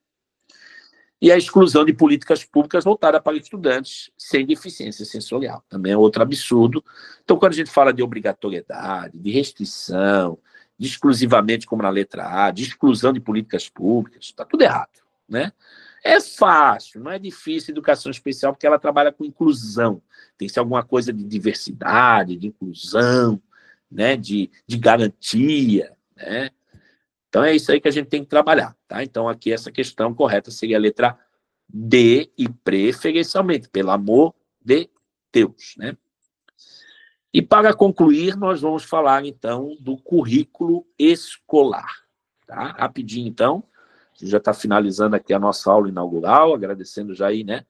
E a exclusão de políticas públicas voltadas para estudantes sem deficiência sensorial. Também é outro absurdo. Então, quando a gente fala de obrigatoriedade, de restrição, de exclusivamente, como na letra A, de exclusão de políticas públicas, está tudo errado, né? É fácil, não é difícil educação especial, porque ela trabalha com inclusão. Tem que ser alguma coisa de diversidade, de inclusão, né? de garantia, né? Então, é isso aí que a gente tem que trabalhar, tá? Então, aqui essa questão correta seria a letra D e preferencialmente, pelo amor de Deus, né? E, para concluir, nós vamos falar, então, do currículo escolar, tá? Rapidinho, então. A gente já está finalizando aqui a nossa aula inaugural, agradecendo já aí, né,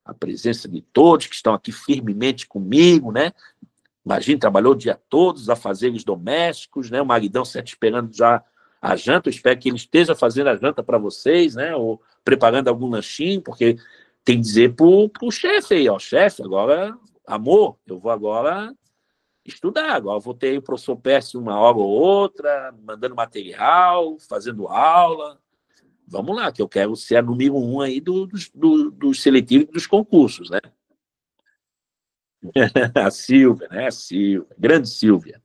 a presença de todos que estão aqui firmemente comigo, né? Imagina, trabalhou o dia todo, os afazeres domésticos, né? O maridão certo esperando já a janta. Eu espero que ele esteja fazendo a janta para vocês, né? Ou preparando algum lanchinho, porque tem que dizer pro chefe aí, ó, chefe, agora, amor, eu vou agora estudar, agora eu vou ter aí o professor Pércio uma hora ou outra, mandando material, fazendo aula. Vamos lá, que eu quero ser a número 1 aí dos seletivos e dos concursos, né? A Silvia, né? A Silvia, grande Silvia.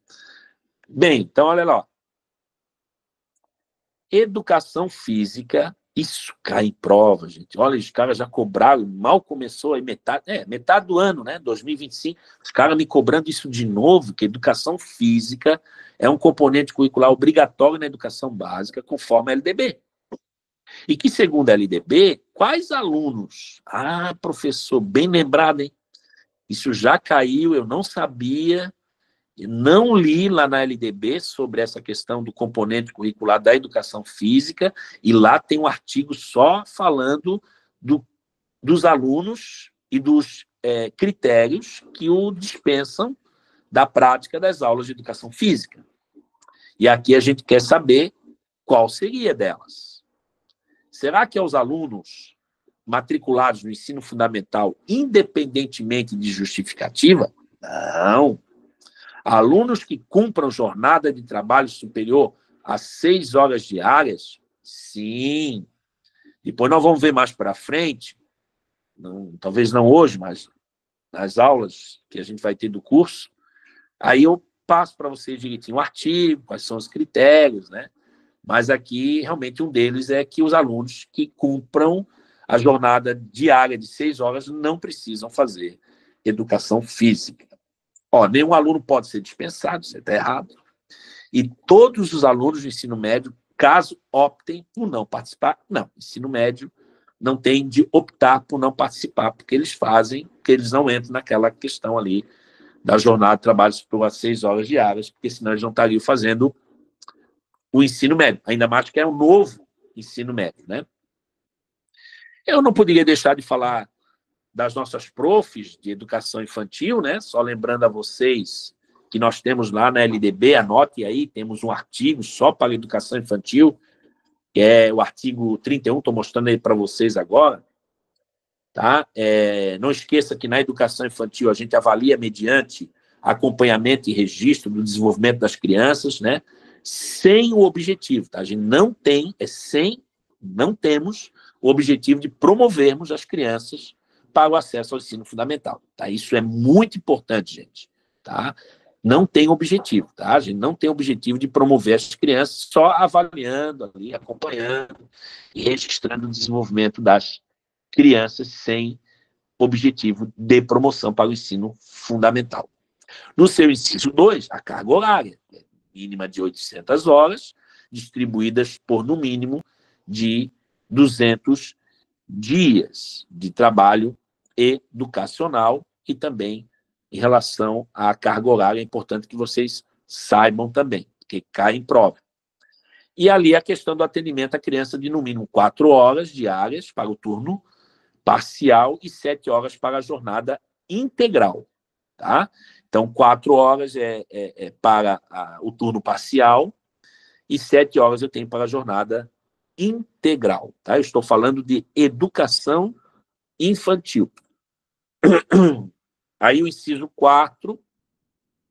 Bem, então, olha lá. Educação física, isso cai em prova, gente. Olha, os caras já cobraram, mal começou aí metade do ano, né? 2025, os caras me cobrando isso de novo, que educação física é um componente curricular obrigatório na educação básica, conforme a LDB. E que, segundo a LDB, quais alunos? Ah, professor, bem lembrado, hein? Isso já caiu, eu não sabia, não li lá na LDB sobre essa questão do componente curricular da educação física, e lá tem um artigo só falando dos alunos e dos critérios que o dispensam da prática das aulas de educação física. E aqui a gente quer saber qual seria delas. Será que é os alunos matriculados no ensino fundamental, independentemente de justificativa? Não. Alunos que cumpram jornada de trabalho superior a 6 horas diárias? Sim. Depois nós vamos ver mais para frente, talvez não hoje, mas nas aulas que a gente vai ter do curso, aí eu passo para vocês direitinho o artigo, quais são os critérios, né? Mas aqui, realmente, um deles é que os alunos que cumpram a jornada diária de 6 horas não precisam fazer educação física. Nenhum aluno pode ser dispensado, isso está errado. E todos os alunos do ensino médio, caso optem por não participar, não, ensino médio não tem de optar por não participar, porque eles fazem, que eles não entram naquela questão ali da jornada de trabalho por 6 horas diárias, porque senão eles não estariam fazendo o ensino médio, ainda mais que é um novo ensino médio, né? Eu não poderia deixar de falar das nossas profs de educação infantil, né? Só lembrando a vocês que nós temos lá na LDB, anote aí, temos um artigo só para educação infantil, que é o artigo 31, estou mostrando aí para vocês agora, tá? Não esqueça que na educação infantil a gente avalia mediante acompanhamento e registro do desenvolvimento das crianças, né? Sem o objetivo, tá? A gente não temos o objetivo de promovermos as crianças para o acesso ao ensino fundamental, tá? Isso é muito importante, gente, tá? Não tem objetivo, tá? A gente não tem objetivo de promover as crianças, só avaliando ali, acompanhando e registrando o desenvolvimento das crianças sem objetivo de promoção para o ensino fundamental. No seu inciso 2, a carga horária, mínima de 800 horas, distribuídas por, no mínimo, de 200 dias de trabalho educacional e também em relação à carga horária, é importante que vocês saibam também, que cai em prova. E ali a questão do atendimento à criança de, no mínimo, 4 horas diárias para o turno parcial e 7 horas para a jornada integral, tá? Então, 4 horas para o turno parcial e 7 horas eu tenho para a jornada integral, tá? Eu estou falando de educação infantil. Aí o inciso 4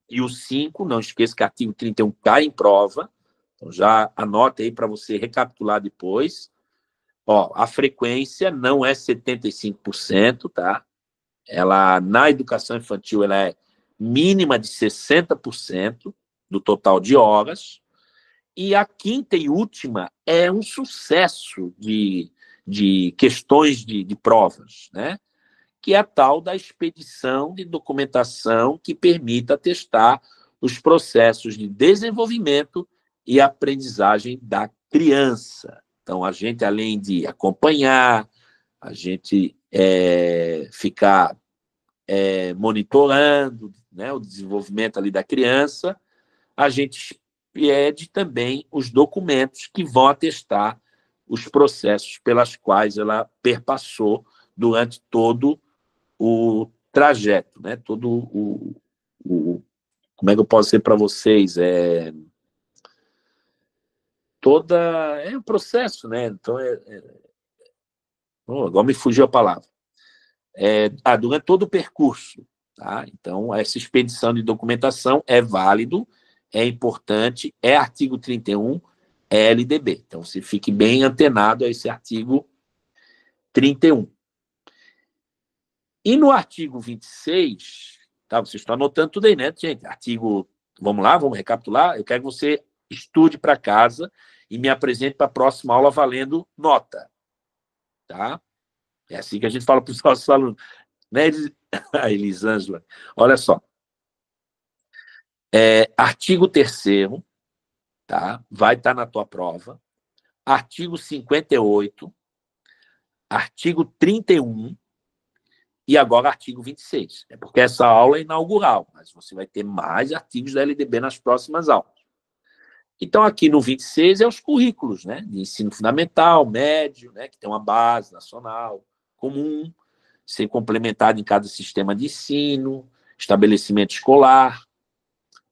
e o 5, não esqueça que o artigo 31 cai em prova, então já anote aí para você recapitular depois. A frequência não é 75%, tá? Ela, na educação infantil, ela é mínima de 60% do total de horas, e a quinta e última é um sucesso de questões de provas, né? Que é a tal da expedição de documentação que permita atestar os processos de desenvolvimento e aprendizagem da criança. Então, a gente, além de acompanhar, a gente ficar monitorando, né, o desenvolvimento ali da criança, a gente pede também os documentos que vão atestar os processos pelas quais ela perpassou durante todo o trajeto, né? Todo como é que eu posso dizer para vocês? É um processo, né? Então, agora me fugiu a palavra. Durante todo o percurso, tá? Então, essa expedição de documentação é válido, é importante, é artigo 31, é LDB. Então, você fique bem antenado a esse artigo 31. E no artigo 26, tá? Vocês estão anotando tudo aí, né, gente? Vamos lá, vamos recapitular? Eu quero que você estude para casa e me apresente para a próxima aula valendo nota, tá? É assim que a gente fala para os nossos alunos. Né, a Elisângela? Olha só. Artigo 3º, tá? Vai estar na tua prova. Artigo 58, artigo 31 e agora artigo 26. É porque essa aula é inaugural, mas você vai ter mais artigos da LDB nas próximas aulas. Então, aqui no 26 é os currículos, né? De ensino fundamental, médio, né? Que tem uma base nacional comum, ser complementado em cada sistema de ensino, estabelecimento escolar,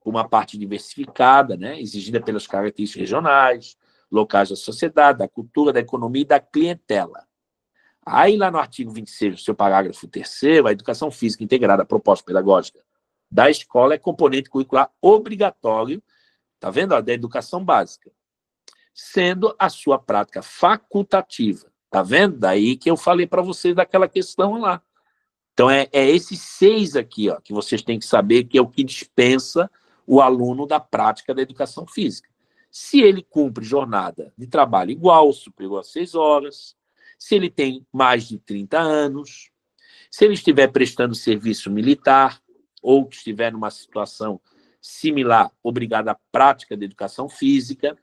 uma parte diversificada, né? Exigida pelas características regionais, locais da sociedade, da cultura, da economia e da clientela. Aí, lá no artigo 26, do seu parágrafo 3º, a educação física integrada à proposta pedagógica da escola é componente curricular obrigatório, tá vendo? Da educação básica, sendo a sua prática facultativa. Tá vendo? Daí que eu falei para vocês daquela questão lá. Então, é esses 6 aqui, ó, que vocês têm que saber que é o que dispensa o aluno da prática da educação física. Se ele cumpre jornada de trabalho igual, superior a 6 horas, se ele tem mais de 30 anos, se ele estiver prestando serviço militar ou estiver numa situação similar, obrigado à prática da educação física,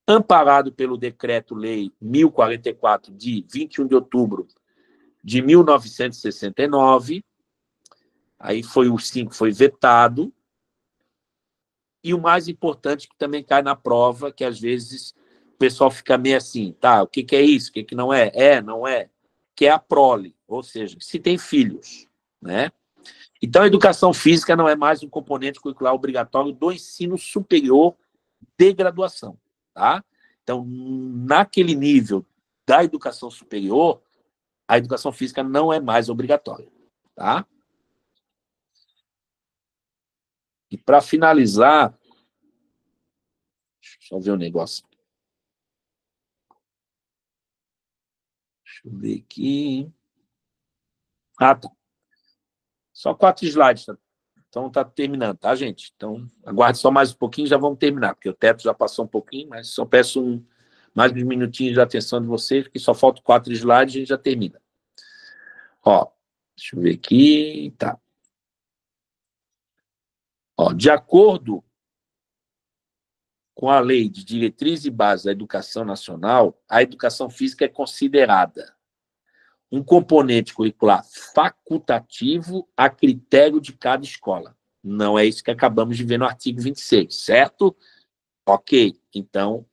amparado pelo Decreto-Lei 1044, de 21 de outubro de 1969, aí foi o 5, foi vetado, e o mais importante, que também cai na prova, que às vezes o pessoal fica meio assim, tá, o que é isso, o que não é? Não é, que é a prole, ou seja, se tem filhos, né? Então, a educação física não é mais um componente curricular obrigatório do ensino superior de graduação, tá? Então, naquele nível da educação superior, a educação física não é mais obrigatória, tá? E para finalizar, deixa eu só ver um negócio. Deixa eu ver aqui. Ah, tá. Só 4 slides, tá? Então tá terminando, tá, gente? Então, aguarde só mais um pouquinho, já vamos terminar, porque o teto já passou um pouquinho, mas só peço mais uns minutinhos de atenção de vocês, porque só faltam 4 slides e a gente já termina. Ó, deixa eu ver aqui, tá. Ó, de acordo com a Lei de Diretriz e Bases da Educação Nacional, a educação física é considerada um componente curricular facultativo a critério de cada escola. Não é isso que acabamos de ver no artigo 26, certo? Ok, então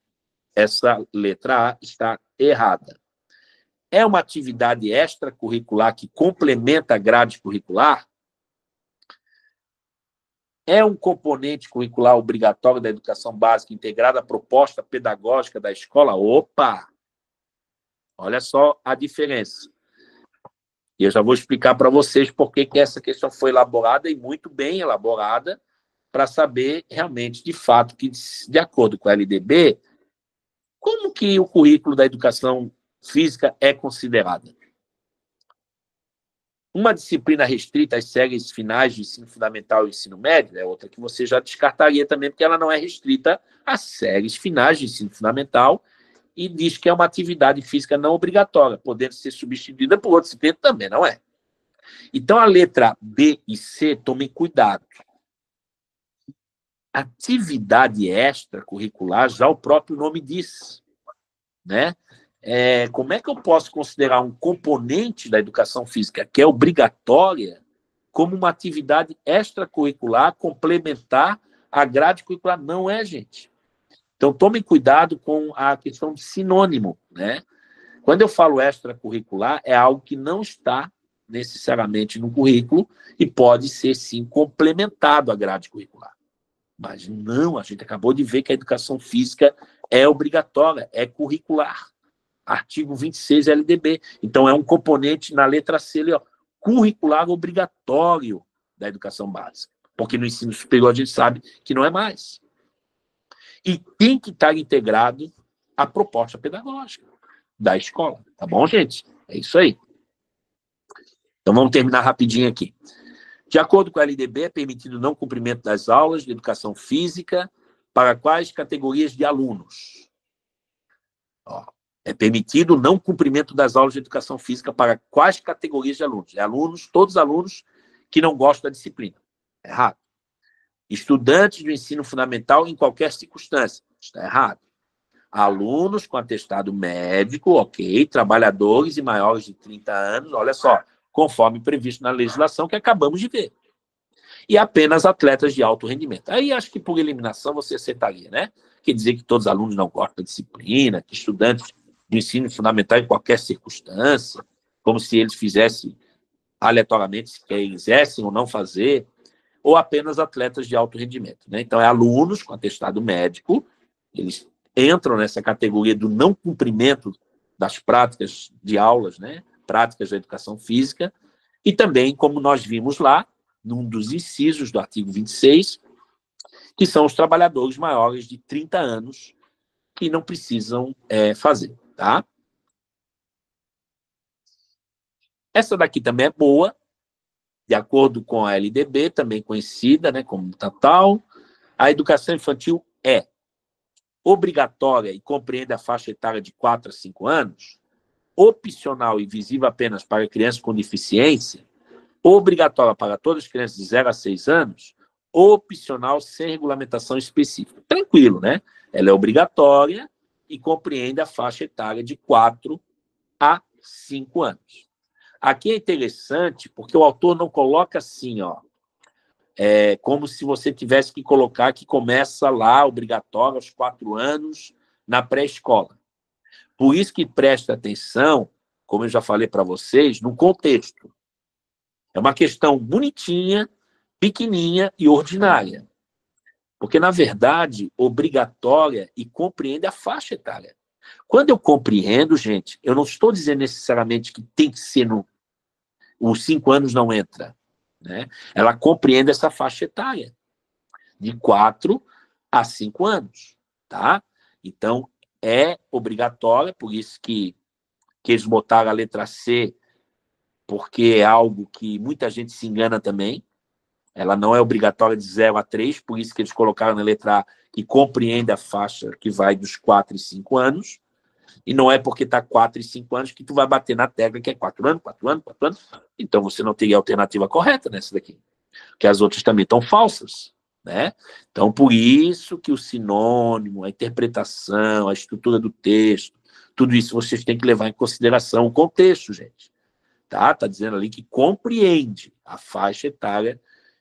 essa letra A está errada. É uma atividade extracurricular que complementa a grade curricular? É um componente curricular obrigatório da educação básica integrada à proposta pedagógica da escola? Opa! Olha só a diferença. E eu já vou explicar para vocês por que essa questão foi elaborada, e muito bem elaborada, para saber realmente, de fato, que, de acordo com a LDB, como que o currículo da educação física é considerado? Uma disciplina restrita às séries finais de ensino fundamental e ensino médio é outra que você já descartaria também, porque ela não é restrita às séries finais de ensino fundamental e diz que é uma atividade física não obrigatória, podendo ser substituída por outra disciplina, também não é. Então, a letra B e C, tomem cuidado. Atividade extracurricular, já o próprio nome diz, né? Como é que eu posso considerar um componente da educação física que é obrigatória como uma atividade extracurricular complementar à grade curricular? Não é, gente. Então, tomem cuidado com a questão de sinônimo, né? Quando eu falo extracurricular, é algo que não está necessariamente no currículo e pode ser, sim, complementado à grade curricular. Mas não, a gente acabou de ver que a educação física é obrigatória, é curricular. Artigo 26 LDB. Então, é um componente na letra C, ali, ó, curricular obrigatório da educação básica. Porque no ensino superior a gente sabe que não é mais. E tem que estar integrado à proposta pedagógica da escola. Tá bom, gente? É isso aí. Então, vamos terminar rapidinho aqui. De acordo com a LDB, é permitido o não cumprimento das aulas de educação física para quais categorias de alunos? Ó, é permitido o não cumprimento das aulas de educação física para quais categorias de alunos? É alunos, todos alunos que não gostam da disciplina. Errado. Estudantes do ensino fundamental em qualquer circunstância. Está errado. Alunos com atestado médico, ok. Trabalhadores e maiores de 30 anos, olha só, conforme previsto na legislação que acabamos de ver. E apenas atletas de alto rendimento. Aí acho que por eliminação você aceitaria, né? Quer dizer que todos os alunos não gostam da disciplina, que estudantes do ensino fundamental em qualquer circunstância, como se eles fizessem aleatoriamente, se quisessem ou não fazer, ou apenas atletas de alto rendimento, né? Então, é alunos com atestado médico, eles entram nessa categoria do não cumprimento das práticas de aulas, né? práticas da educação física, e também, como nós vimos lá, num dos incisos do artigo 26, que são os trabalhadores maiores de 30 anos que não precisam fazer, tá? Essa daqui também é boa, de acordo com a LDB, também conhecida, né, como tal. A educação infantil é obrigatória e compreende a faixa etária de 4 a 5 anos, opcional e visível apenas para crianças com deficiência, obrigatória para todas as crianças de 0 a 6 anos, opcional sem regulamentação específica. Tranquilo, né? Ela é obrigatória e compreende a faixa etária de 4 a 5 anos. Aqui é interessante porque o autor não coloca assim, ó, como se você tivesse que colocar que começa lá, obrigatório, aos 4 anos, na pré-escola. Por isso que presta atenção, como eu já falei para vocês, no contexto. É uma questão bonitinha, pequenininha e ordinária. Porque, na verdade, obrigatória e compreende a faixa etária. Quando eu compreendo, gente, eu não estou dizendo necessariamente que tem que ser os 5 anos não entra, né? Ela compreende essa faixa etária, de 4 a 5 anos, tá? Então, é obrigatória, por isso que eles botaram a letra C, porque é algo que muita gente se engana também. Ela não é obrigatória de 0 a 3, por isso que eles colocaram na letra A, que compreende a faixa que vai dos 4 e 5 anos, e não é porque está 4 e 5 anos que tu vai bater na tecla que é 4 anos, 4 anos, 4 anos. Então você não teria a alternativa correta nessa daqui, porque as outras também estão falsas, né? Então, por isso que o sinônimo, a interpretação, a estrutura do texto, tudo isso vocês têm que levar em consideração o contexto, gente. Tá dizendo ali que compreende a faixa etária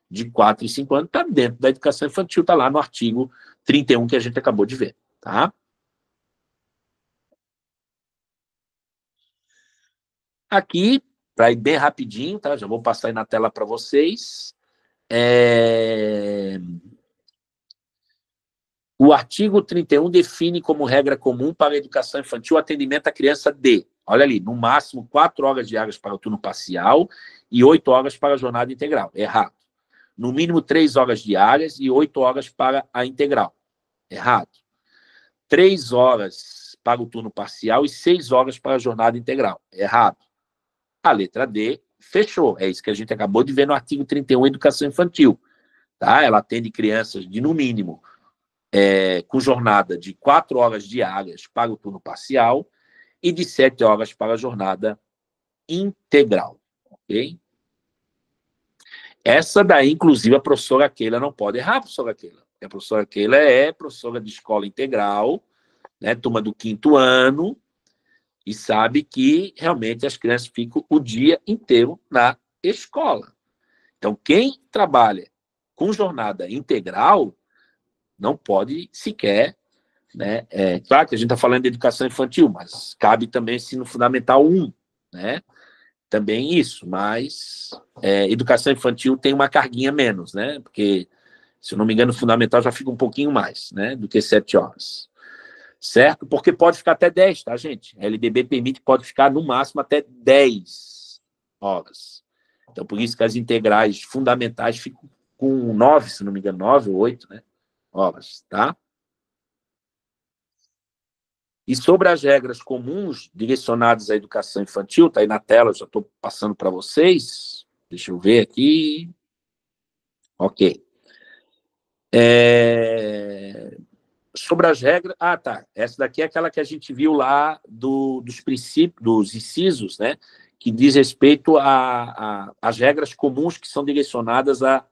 de 4 e 5 anos, está dentro da educação infantil, está lá no artigo 31 que a gente acabou de ver, tá? Aqui, para ir bem rapidinho, tá? Já vou passar aí na tela para vocês. O artigo 31 define como regra comum para a educação infantil o atendimento à criança de, olha ali, no máximo 4 horas diárias para o turno parcial e 8 horas para a jornada integral. Errado. No mínimo 3 horas diárias e 8 horas para a integral. Errado. 3 horas para o turno parcial e 6 horas para a jornada integral. Errado. A letra D fechou. É isso que a gente acabou de ver no artigo 31, Educação Infantil. Tá? Ela atende crianças de, no mínimo, com jornada de 4 horas diárias para o turno parcial e de 7 horas para a jornada integral. Ok? Essa daí, inclusive, a professora Keila não pode errar, professora Keila. A professora Keila é professora de escola integral, né, turma do 5º ano, e sabe que realmente as crianças ficam o dia inteiro na escola. Então, quem trabalha com jornada integral não pode sequer, né? Claro que a gente está falando de educação infantil, mas cabe também ensino fundamental 1, né? Também isso, mas educação infantil tem uma carguinha menos, né? Porque, se eu não me engano, fundamental já fica um pouquinho mais, né? Do que 7 horas. Certo? Porque pode ficar até 10, tá, gente? A LDB permite que pode ficar no máximo até 10 horas. Então, por isso que as integrais fundamentais ficam com 9, se não me engano, 9 ou 8, né? Horas, tá? E sobre as regras comuns direcionadas à educação infantil, tá aí na tela, eu já estou passando para vocês. Deixa eu ver aqui. Ok. Sobre as regras... Ah, tá. Essa daqui é aquela que a gente viu lá dos princípios, dos incisos, né? Que diz respeito às regras comuns que são direcionadas à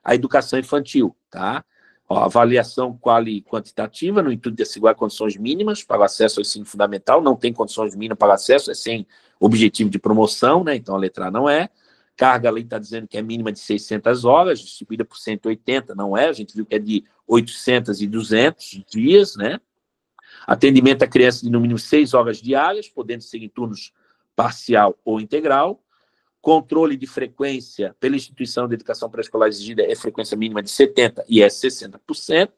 educação infantil, tá? Ó, avaliação quantitativa no intuito de assegurar condições mínimas para o acesso ao ensino fundamental, não tem condições mínimas para o acesso, é sem objetivo de promoção, né? Então a letra A não é. Carga, ali está dizendo que é mínima de 600 horas, distribuída por 180, não é? A gente viu que é de 800 e 200 dias, né? Atendimento a crianças de no mínimo 6 horas diárias, podendo ser em turnos parcial ou integral. Controle de frequência pela instituição de educação pré-escolar exigida é frequência mínima de 70% e 60%.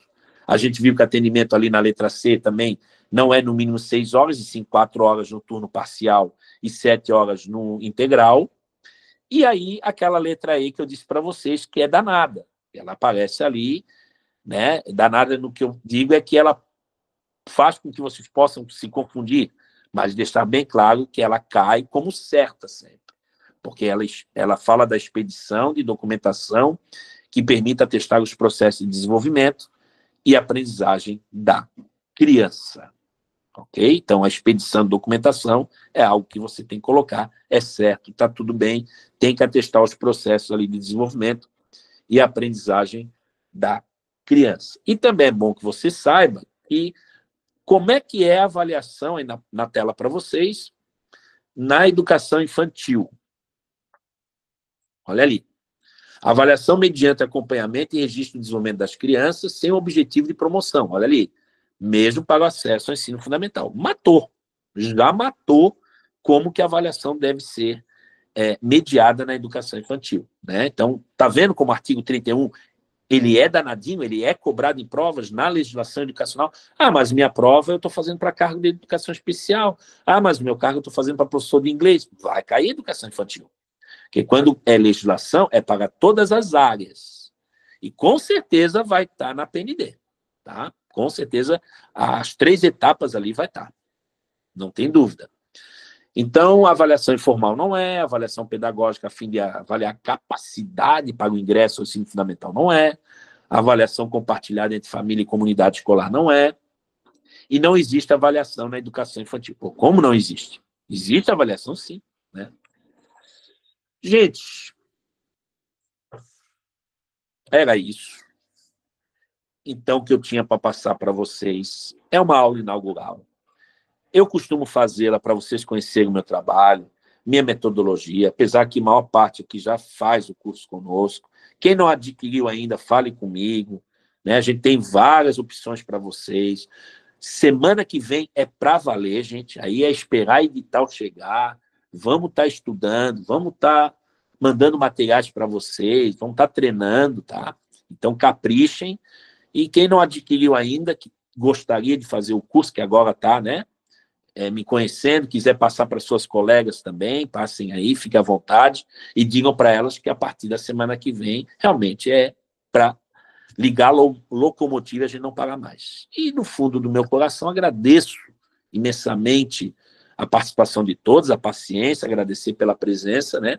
A gente viu que atendimento ali na letra C também não é no mínimo 6 horas, e sim 4 horas no turno parcial e 7 horas no integral. E aí, aquela letra E que eu disse para vocês, que é danada. Ela aparece ali, né? Danada no que eu digo é que ela faz com que vocês possam se confundir, mas deixar bem claro que ela cai como certa sempre, porque ela fala da expedição de documentação que permita atestar os processos de desenvolvimento e aprendizagem da criança. Ok? Então, a expedição de documentação é algo que você tem que colocar, é certo, está tudo bem, tem que atestar os processos ali de desenvolvimento e aprendizagem da criança. E também é bom que você saiba que como é que é a avaliação aí na tela para vocês na educação infantil. Olha ali. Avaliação mediante acompanhamento e registro do desenvolvimento das crianças sem objetivo de promoção. Olha ali. Mesmo para o acesso ao ensino fundamental. Matou. Já matou como que a avaliação deve ser mediada na educação infantil. Né? Então, está vendo como o artigo 31 ele é danadinho, ele é cobrado em provas na legislação educacional. Ah, mas minha prova eu estou fazendo para cargo de educação especial. Ah, mas meu cargo eu estou fazendo para professor de inglês. Vai cair educação infantil. Porque quando é legislação, é para todas as áreas. E com certeza vai estar na PND. Tá? Com certeza, as 3 etapas ali vai estar. Não tem dúvida. Então, a avaliação informal não é, a avaliação pedagógica a fim de avaliar a capacidade para o ingresso ao ensino fundamental não é, a avaliação compartilhada entre família e comunidade escolar não é, e não existe avaliação na educação infantil. Pô, como não existe? Existe avaliação, sim. Né? Gente, era isso. Então, o que eu tinha para passar para vocês é uma aula inaugural. Eu costumo fazê-la para vocês conhecerem o meu trabalho, minha metodologia, apesar que a maior parte aqui já faz o curso conosco. Quem não adquiriu ainda, fale comigo. Né? A gente tem várias opções para vocês. Semana que vem é para valer, gente. Aí é esperar edital chegar. Vamos estar estudando, vamos estar mandando materiais para vocês, vamos estar treinando, tá? Então, caprichem. E quem não adquiriu ainda, que gostaria de fazer o curso, que agora está, né? Me conhecendo, quiser passar para suas colegas também, passem aí, fiquem à vontade e digam para elas que a partir da semana que vem realmente é para ligar locomotiva e a gente não paga mais. E no fundo do meu coração agradeço imensamente a participação de todos, a paciência, agradecer pela presença, né?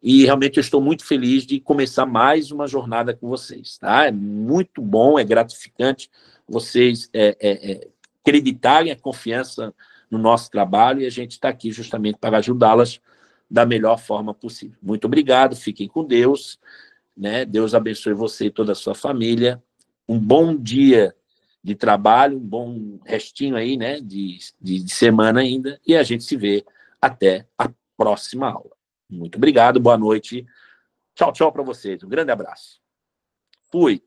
E realmente eu estou muito feliz de começar mais uma jornada com vocês, tá? É muito bom, é gratificante vocês acreditarem a confiança no nosso trabalho e a gente está aqui justamente para ajudá-las da melhor forma possível. Muito obrigado, fiquem com Deus, né? Deus abençoe você e toda a sua família. Um bom dia de trabalho, um bom restinho aí, né? De semana ainda, e a gente se vê até a próxima aula. Muito obrigado, boa noite. Tchau, tchau para vocês. Um grande abraço. Fui.